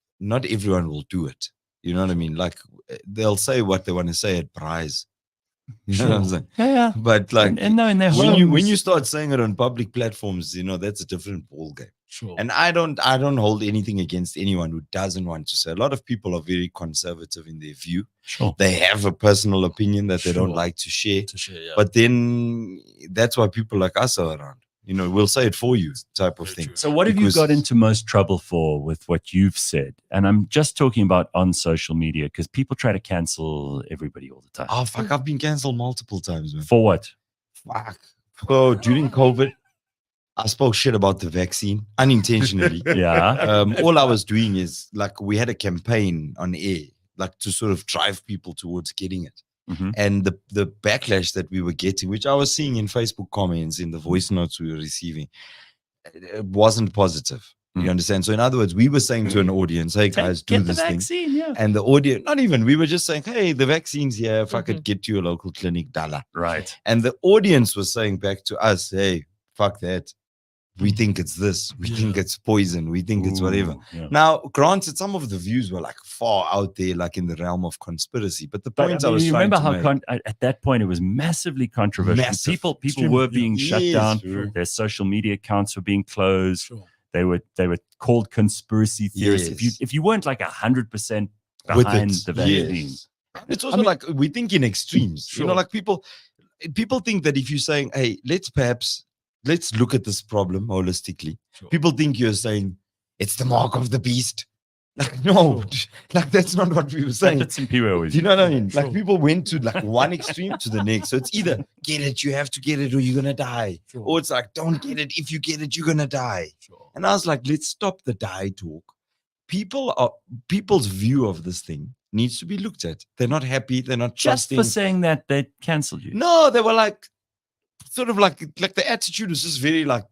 do it. You know what I mean? Like they'll say what they want to say at prize. You know what I'm saying? Yeah. But like and no, in their when you start saying it on public platforms, that's a different ball game. Sure. And I don't hold anything against anyone who doesn't want to say. A lot of people are very conservative in their view. Sure. They have a personal opinion that they don't like to share. But then that's why people like us are around. We'll say it for you type of thing. So what have you got into most trouble for with what you've said? And I'm just talking about on social media because people try to cancel everybody all the time. Oh, fuck. I've been cancelled multiple times, man. For what? Fuck. So during COVID, I spoke shit about the vaccine unintentionally. Yeah. All I was doing is like we had a campaign on air, like to sort of drive people towards getting it. Mm-hmm. And the backlash that we were getting, which I was seeing in Facebook comments, in the voice notes we were receiving, it wasn't positive. You understand? So in other words, we were saying to an audience, hey guys, do this vaccine, thing. And the audience, not even, we were just saying, hey, the vaccine's here. If I could get to your local clinic, dollar. Right. And the audience was saying back to us, hey, fuck that. We think it's this. We think it's poison. We think it's whatever. Yeah. Now, granted, some of the views were like far out there, like in the realm of conspiracy. But the point I was you trying remember to how make, at that point it was massively controversial. Massive. People were being shut down. True. Their social media accounts were being closed. Sure. They were called conspiracy theorists. Yes. If you weren't like 100% behind the vaccine. Yes. It's also like we think in extremes. Sure. Like people think that if you're saying, hey, let's look at this problem holistically. Sure. People think you're saying it's the mark of the beast. Like, no, like that's not what we were saying. That's Simphiwe always. Do you know what I mean? Like people went to like one extreme to the next. So it's either get it, you have to get it, or you're gonna die. Sure. Or it's like don't get it. If you get it, you're gonna die. Sure. And I was like, let's stop the die talk. People's view of this thing needs to be looked at. They're not happy. They're not just trusting. for saying that they cancelled you. No, they were like, sort of like the attitude was just very like,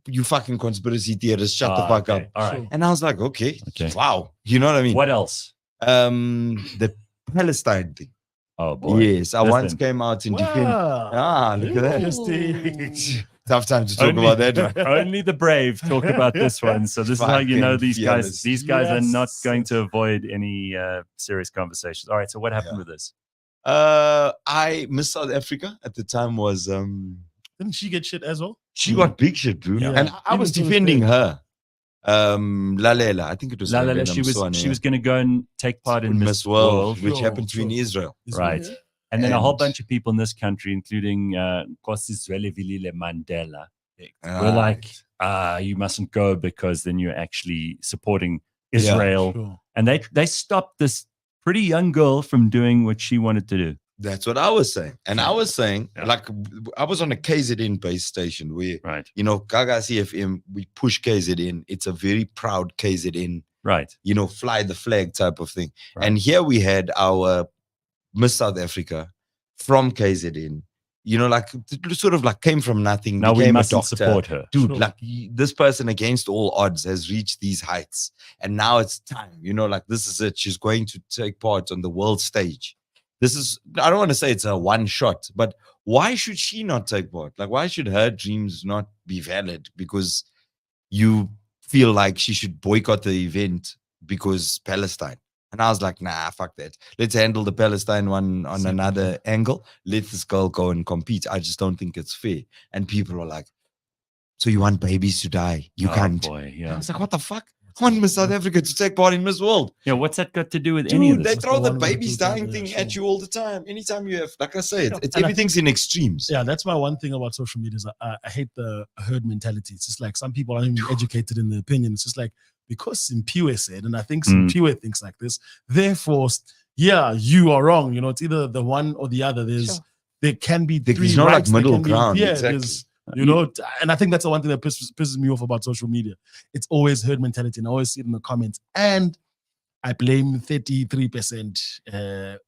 you fucking conspiracy theorists, shut the fuck up. All right. And I was like, okay, wow. You know what I mean? What else? The Palestine thing. Oh boy. Yes, I once came out in defense. Look at that. Interesting. Tough time to talk about that one. Only the brave talk about this one. So this is how you know these guys. These guys are not going to avoid any serious conversations. All right. So what happened with this? I missed South Africa at the time. Was Didn't she get shit as well? She got big shit, dude. Yeah. And I was defending her. Lalela, I think it was Lalela, Lalela she was going to go and take part in Miss World, which happened in Israel. Right. And then a whole bunch of people in this country, including Nkosazana Mandela, were like, you mustn't go because then you're actually supporting Israel. Sure. And they stopped this pretty young girl from doing what she wanted to do. That's what I was saying. And I was saying, like, I was on a KZN base station where, you know, Gaga CFM, we push KZN. It's a very proud KZN, right? You know, fly the flag type of thing. Right. And here we had our Miss South Africa from KZN, you know, like sort of like came from nothing. Now we mustn't support her. Dude, like this person against all odds has reached these heights. And now it's time, you know, like this is it. She's going to take part on the world stage. This is, I don't want to say it's a one shot, but why should she not take part? Like, why should her dreams not be valid? Because you feel like she should boycott the event because Palestine. And I was like, nah, fuck that. Let's handle the Palestine one on another angle. Let this girl go and compete. I just don't think it's fair. And people are like, so you want babies to die? You can't. Boy, yeah. I was like, what the fuck? I want Miss South Africa to take part in Miss World. Yeah, what's that got to do with any of this? They throw the babies dying thing at you all the time. Anytime you have, like I say, it's everything's in extremes. Yeah, that's my one thing about social media is I hate the herd mentality. It's just like some people aren't even educated in their opinion. It's just like, because Simphiwe said, and I think Simphiwe thinks like this, therefore, yeah, you are wrong. You know, it's either the one or the other. There can be three There's no rights, like middle be, ground. Yeah, exactly. You know, and I think that's the one thing that pisses me off about social media. It's always herd mentality, and I always see it in the comments. And I blame 33%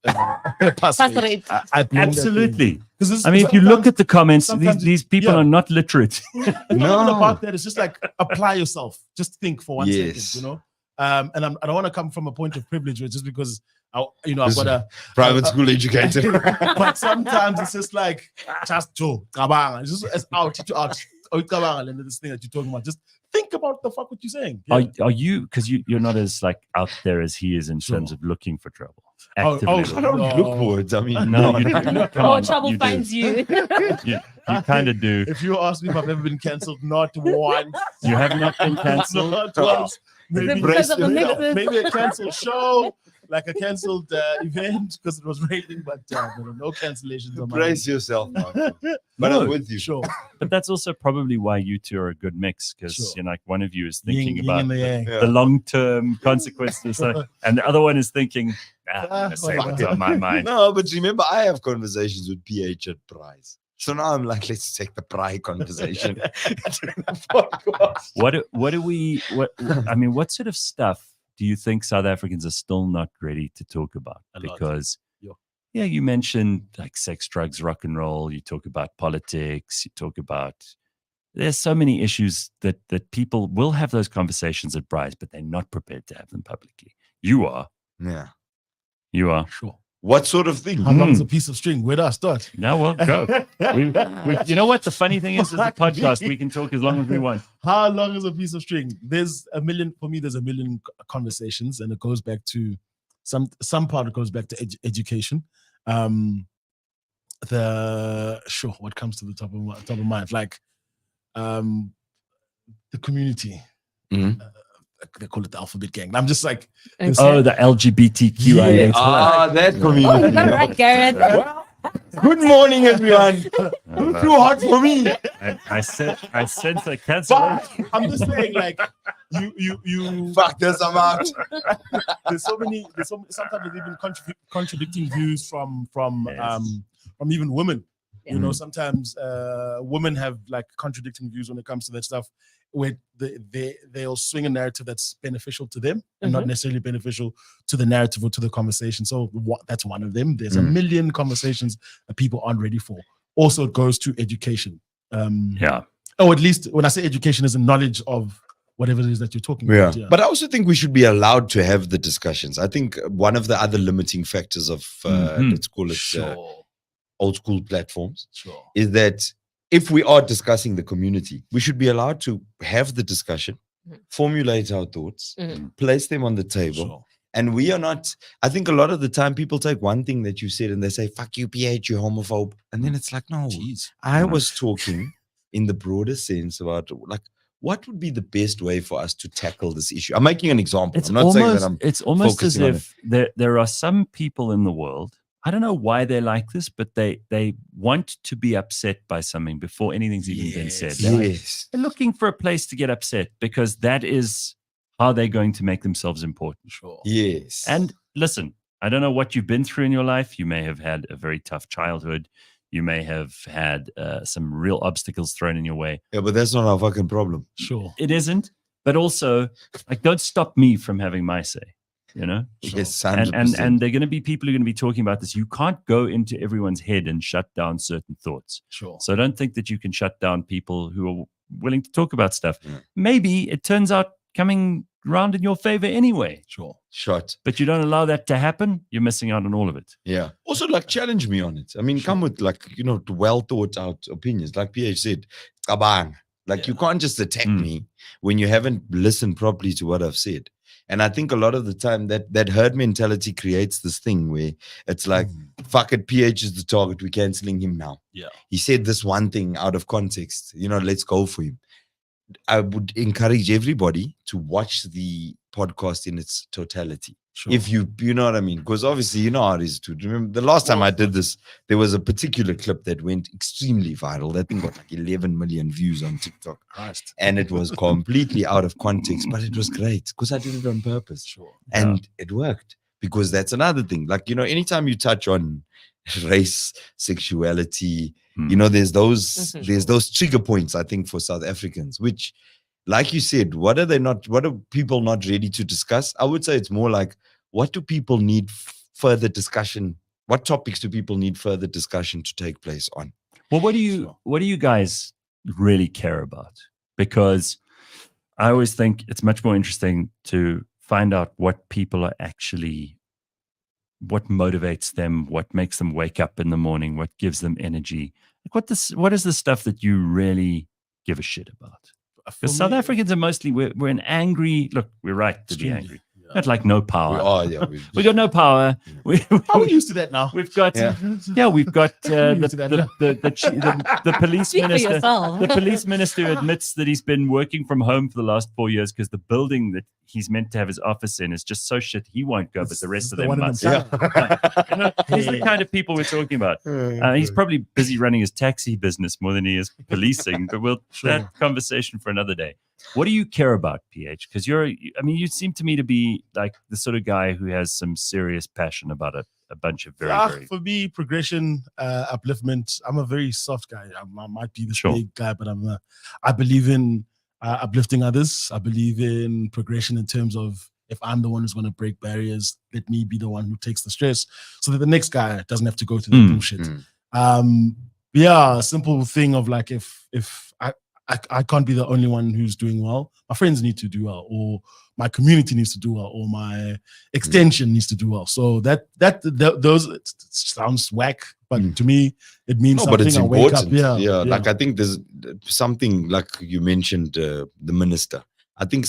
pass rate. I blame absolutely. I mean, if you look at the comments, these people are not literate. No, about that. It's just like apply yourself. Just think for 1 second, you know. And I don't want to come from a point of privilege, just because I've got a private school educated. But sometimes it's just like just Joe. It's just it's out to out. And this thing that you're talking about. Just think about the fuck what you're saying. Yeah. Are you, because you're not as like out there as he is in terms of looking for trouble. I don't look for it. I mean, no, you don't. Trouble finds you. You kind of do. If you ask me if I've ever been cancelled, not once. You have not been cancelled? Not once. Maybe a cancelled show, like a cancelled event because it was raining, but no cancellations. Brace yourself, but I'm with you. Sure. But that's also probably why you two are a good mix, because you know, like one of you is thinking about the long-term consequences, and the other one is thinking, I'm gonna say what's on my mind. No, but remember, I have conversations with PH at Prize. So now I'm like, let's take the Prize conversation. What sort of stuff do you think South Africans are still not ready to talk about? Because you mentioned like sex, drugs, rock and roll. You talk about politics. You talk about, there's so many issues that people will have those conversations at Prize, but they're not prepared to have them publicly. You are. Yeah. You are. Sure. What sort of thing? How long is a piece of string? Where do I start? No, we'll go. You know what? The funny thing is, as a podcast, we can talk as long as we want. How long is a piece of string? There's a million conversations, and it goes back to some part. It goes back to education. What comes to the top of mind? Like the community. Mm-hmm. They call it the alphabet gang. I'm just like, the LGBTQIA+. That community. All right, Gareth. Good morning, everyone. Too hot for me. I sense a cancellation. I'm just saying, like, you fuck this, I'm out. There's sometimes there's even contradicting views from even women. Yeah. You know, sometimes women have like contradicting views when it comes to that stuff, where they'll swing a narrative that's beneficial to them and not necessarily beneficial to the narrative or to the conversation. So that's one of them. There's a million conversations that people aren't ready for. Also, it goes to education. Or at least when I say education, is a knowledge of whatever it is that you're talking about. Yeah. But I also think we should be allowed to have the discussions. I think one of the other limiting factors of, let's call it old school platforms, is that if we are discussing the community, we should be allowed to have the discussion, formulate our thoughts, place them on the table, And we are not, I think a lot of the time people take one thing that you said and they say, fuck you, PH, you homophobe. And then it's like, no, I was talking in the broader sense about like, what would be the best way for us to tackle this issue? I'm making an example. I'm not saying that I'm it's almost as focusing on if there are some people in the world, I don't know why they're like this, but they want to be upset by something before anything's even been said. They're looking for a place to get upset because that is how they're going to make themselves important. Sure. Yes. And listen, I don't know what you've been through in your life. You may have had a very tough childhood. You may have had some real obstacles thrown in your way. Yeah, but that's not our fucking problem. Sure. It isn't. But also, like, don't stop me from having my say, you know? Yes, and 100%. they're going to be people who are going to be talking about this. You can't go into everyone's head and shut down certain thoughts. Sure. So don't think that you can shut down people who are willing to talk about stuff. Maybe it turns out coming round in your favor anyway. Sure. Shot. But you don't allow that to happen, you're missing out on all of it. Yeah. Also, like, challenge me on it. I mean, come with, like, you know, well thought out opinions. Like PH said, kabang. Like, you can't just attack me when you haven't listened properly to what I've said. And I think a lot of the time that herd mentality creates this thing where it's like, fuck it, PH is the target. We're canceling him now. Yeah. He said this one thing out of context. You know, let's go for him. I would encourage everybody to watch the podcast in its totality. Sure. If you know what I mean, because obviously you know how it is too. Remember the last time I did this, there was a particular clip that went extremely viral. That thing got like 11 million views on TikTok. Christ. And it was completely out of context, but it was great because I did it on purpose. Sure. And it worked because that's another thing. Like, you know, anytime you touch on race, sexuality, you know, there's those trigger points, I think, for South Africans, which, like you said, what are people not ready to discuss? I would say it's more like, what do people need further discussion? What topics do people need further discussion to take place on? Well, what do you guys really care about? Because I always think it's much more interesting to find out what people are actually, what motivates them, what makes them wake up in the morning, what gives them energy. Like what is the stuff that you really give a shit about? Because South Africans are mostly, we're an angry, look, we're right to be angry. We got like no power. We are, yeah. We got no power. We're used to that now. We've got, we've got the police Speak for minister. yourself. The police minister admits that he's been working from home for the last 4 years because the building that he's meant to have his office in is just so shit he won't go, but the rest of them must. Yeah. You know, these are the kind of people we're talking about. He's probably busy running his taxi business more than he is policing, but that conversation for another day. What do you care about, PH? Because you seem to me to be like the sort of guy who has some serious passion about a bunch of very for me, progression, upliftment. I'm a very soft guy. I might be this big guy, but I believe in uplifting others. I believe in progression in terms of, if I'm the one who's going to break barriers, let me be the one who takes the stress so that the next guy doesn't have to go through the bullshit. A simple thing of like, if I can't be the only one who's doing well. My friends need to do well, or my community needs to do well, or my extension needs to do well. So those, it sounds whack, but to me it means something. But it's important. Yeah. Like, I think there's something, like you mentioned, the minister. I think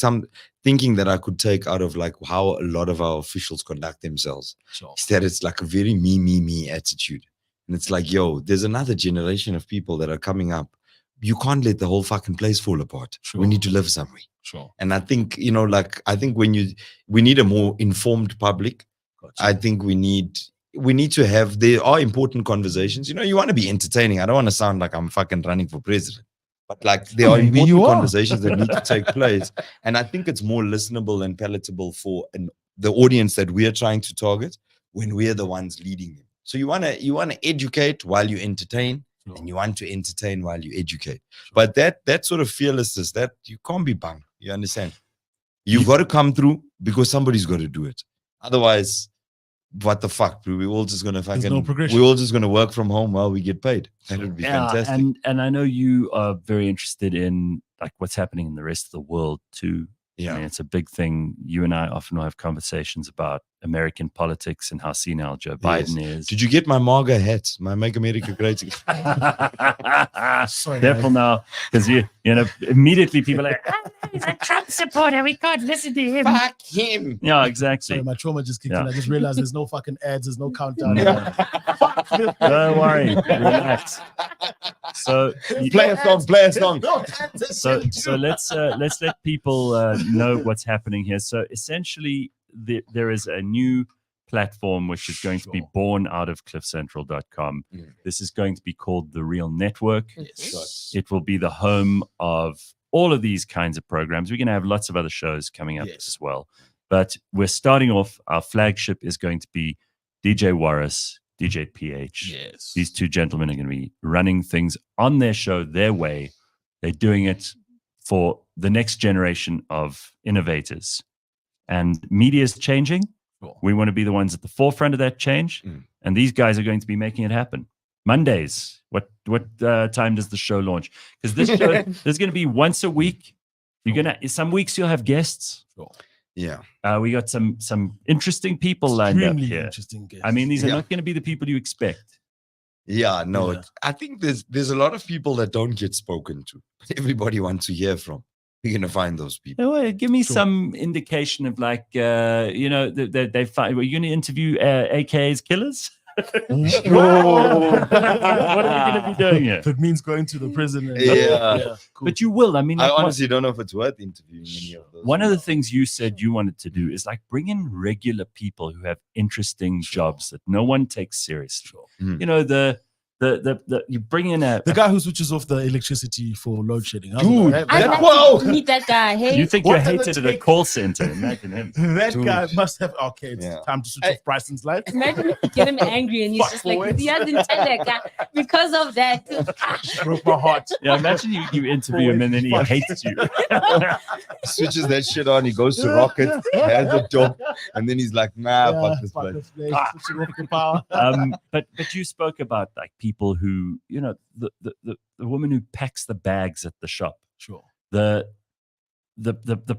thinking that I could take out of like how a lot of our officials conduct themselves is that it's like a very me attitude, and it's like, yo, there's another generation of people that are coming up. You can't let the whole fucking place fall apart. Sure. We need to live somewhere. Sure. And I think, you know, like, I think we need a more informed public. Gotcha. I think we need to have, there are important conversations. You know, you want to be entertaining. I don't want to sound like I'm fucking running for president, but like, there are important conversations that need to take place. And I think it's more listenable and palatable for the audience that we are trying to target when we are the ones leading them. So you want to educate while you entertain. And you want to entertain while you educate. But that sort of fearlessness, that you can't be bang. You understand? You've got to come through because somebody's got to do it. Otherwise, what the fuck? We're all just going to we're all just going to work from home while we get paid. That would be fantastic. And I know you are very interested in like what's happening in the rest of the world too. Yeah. I mean, it's a big thing. You and I often will have conversations about American politics and how senile Joe Biden is. Did you get my MAGA hat? My Make America Great Again. Sorry, Careful man. now, because you know, immediately people are like, he's a Trump supporter. We can't listen to him. Fuck him. Yeah, exactly. Sorry, my trauma just kicked Yeah. in. I just realized there's no fucking ads, there's no countdown. Don't worry, relax. So Play a song, play a song. So let's let people know what's happening here. So essentially, there is a new platform which is going to be born out of cliffcentral.com. This is going to be called The Real Network. Yes. It will be the home of all of these kinds of programs. We're going to have lots of other shows coming up as well. But we're starting off, our flagship is going to be DJ Warras, DJ PH. Yes. These two gentlemen are going to be running things on their show their way. They're doing it for the next generation of innovators. And media is changing. We want to be the ones at the forefront of that change. And these guys are going to be making it happen. Mondays. What time does the show launch? Because this show, there's going to be once a week. You're gonna some weeks you'll have guests. Yeah. We got some interesting people lined up Extremely here. interesting guests. I mean, these are not going to be the people you expect. Yeah, no. I think there's a lot of people that don't get spoken to. Everybody wants to hear from. You're gonna find those people. Oh, well, give me some indication of like, you know, they find. Were you going to interview AKA's killers? What are we going to be doing here? If it means going to the prison. And, Yeah. Cool. But you will. I mean, I like, honestly don't know if it's worth interviewing any of those. one of the things you said you wanted to do is like bring in regular people who have interesting jobs that no one takes seriously. You know, the you bring in the guy who switches off the electricity for load shedding. Dude, I'd like to meet that guy. Hey, you think you're hated at a call center? Imagine him. That guy must have. Okay, it's time to switch off Bryson's light. imagine if you get him angry and he's just like, he hasn't tell that guy because of that. Broke my heart. Yeah, imagine you interview him and then he hates you. Switches that shit on, he goes to Rocket, has a job, and then he's like, nah, fuck this place. Switching off the power. But you spoke about like people who, you know, the woman who packs the bags at the shop. Sure. The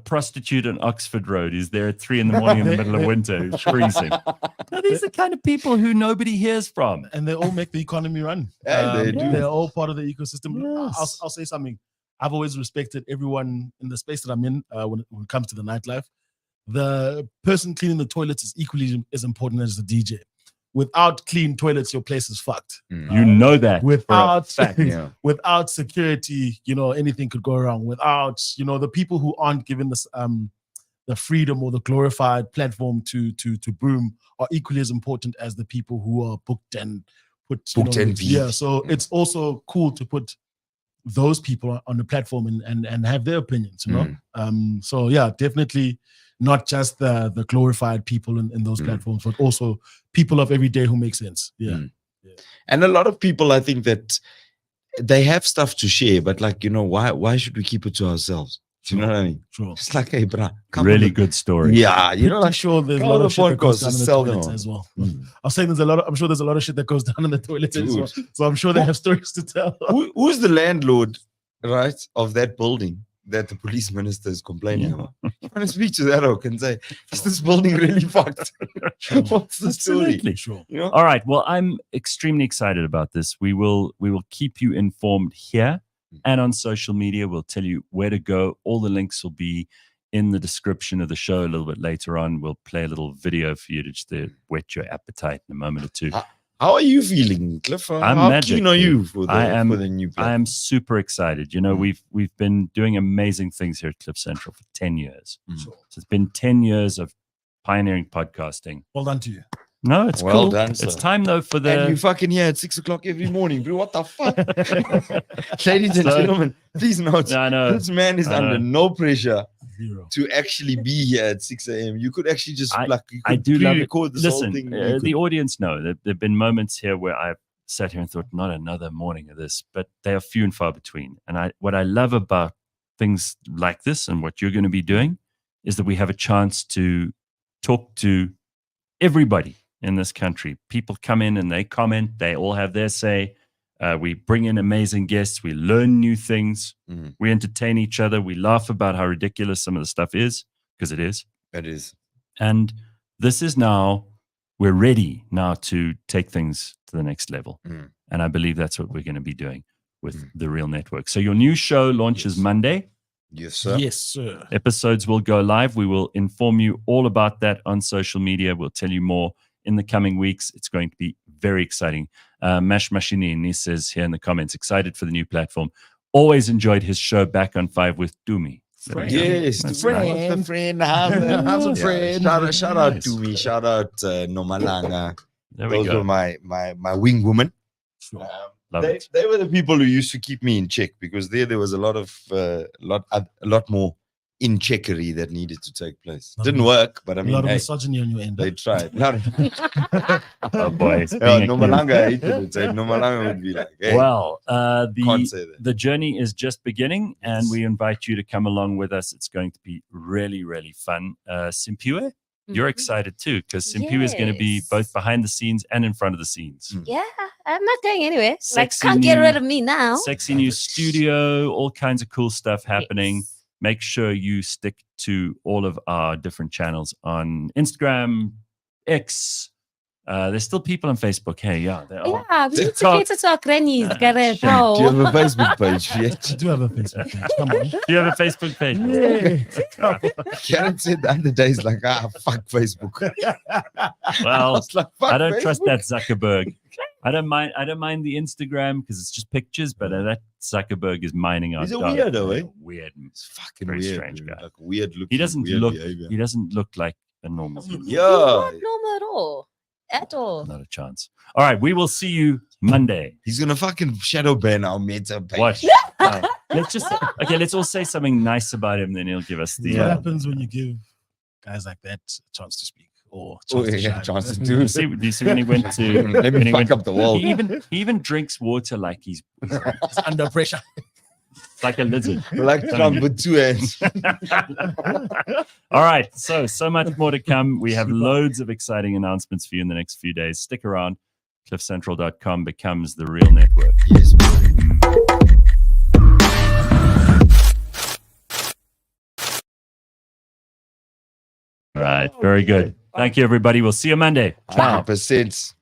prostitute on Oxford Road is there at 3 a.m. in the middle of winter, who's freezing. Now, these are the kind of people who nobody hears from, and they all make the economy run. They do. They're all part of the ecosystem. Yes. I'll say something. I've always respected everyone in the space that I'm in when it comes to the nightlife. The person cleaning the toilets is equally as important as the DJ. Without clean toilets, your place is fucked. You know that without for a fact. without security, you know, anything could go wrong. Without, you know, the people who aren't given this the freedom or the glorified platform to boom are equally as important as the people who are booked and put yeah. So it's also cool to put those people on the platform and have their opinions, you know. So yeah, definitely not just the glorified people in those platforms, but also people of every day who make sense. Yeah. And a lot of people, I think that they have stuff to share, but like, you know, why should we keep it to ourselves? Do you know what I mean? Sure. It's like, hey, bruh, really good story. Yeah, you know, I'm sure there's a lot of shit that goes down in the sell toilets them. as well. I'm saying I'm sure there's a lot of shit that goes down in the toilets as well. So I'm sure they have stories to tell. Who's the landlord, right, of that building that the police minister is complaining about? You want to speak to that oak and say, is this building really fucked? What's the story? Absolutely. Sure. You know? All right. Well, I'm extremely excited about this. We will keep you informed here and on social media. We'll tell you where to go. All the links will be in the description of the show a little bit later on. We'll play a little video for you to just whet your appetite in a moment or two. How are you feeling, Cliff? I'm How magic, keen are dude. you for the new platform? I am super excited. You know, we've been doing amazing things here at Cliff Central for 10 years. So it's been 10 years of pioneering podcasting. Well done to you. No, it's Well cool. done, It's sir. time though for And you the fucking here at 6 o'clock every morning, bro. What the fuck? Ladies and gentlemen, please note, I know. this man is under no pressure Zero. to actually be here at 6 a.m. You could actually just I could do love it. record this whole Listen, thing. the audience know that there have been moments here where I've sat here and thought, not another morning of this, but they are few and far between. And what I love about things like this and what you're going to be doing is that we have a chance to talk to everybody in this country. People come in and they comment. They all have their say. We bring in amazing guests. We learn new things. Mm. We entertain each other. We laugh about how ridiculous some of the stuff is, because it is. It is. And this is now, we're ready now to take things to the next level. Mm. And I believe that's what we're going to be doing with The Real Network. So your new show launches Monday. Yes, sir. Yes, sir. Episodes will go live. We will inform you all about that on social media. We'll tell you more in the coming weeks. It's going to be very exciting. Mash Mashinini says here in the comments, excited for the new platform. Always enjoyed his show back on 5 with Dumi. Yes, the friend. Have a friend. Shout out to me. Shout out Nomalanga. There we Those go. were my wing woman. Love They, it. they were the people who used to keep me in check, because there was a lot more in checkery that needed to take place. Didn't work, but I A mean, lot of hey, misogyny on your end. they tried. Oh boy. No Malanga hated it. No Malanga would be like, hey, Well, can't say that. the journey is just beginning, and we invite you to come along with us. It's going to be really, really fun. Simphiwe, you're excited too, because Simphiwe is going to be Yes. both behind the scenes and in front of the scenes. Yeah, I'm not going anywhere. Like, Sexy can't get new- rid of me now. Sexy new studio, all kinds of cool stuff happening. Yes. Make sure you stick to all of our different channels on Instagram, X. There's still people on Facebook. Hey, yeah, there are. Yeah, we need to TikTok. cater to our grannies, Gareth. shit. How? Do you have a Facebook page? You do have a Facebook page. Come on. Do you have a Facebook page? Karen said the other day, is like, fuck Facebook. Well, was like, fuck I don't trust Facebook. that Zuckerberg. I don't mind the Instagram because it's just pictures, but that Zuckerberg is mining our He's a data. weirdo, eh? Weird. It's fucking Very weird. strange dude. guy. Like weird looking. He doesn't weird look. behavior. He doesn't look like a normal human. Yeah. Not normal at all. At all. Not a chance. All right, we will see you Monday. He's gonna fucking shadow ban our meta page. Watch. Let's all say something nice about him, then he'll give us the. What happens when you give guys like that a chance to speak or Oh, chance to yeah, shine? chance to Do you see when he went to? Let when me he fuck went- up the world. He even drinks water like he's It's under pressure. like a lizard. Like Trump with 2 hands. All right, so much more to come. We have loads of exciting announcements for you in the next few days. Stick around. CliffCentral.com becomes the real network. Yes. All right, very good. Thank you, everybody. We'll see you Monday. Ciao. 100%.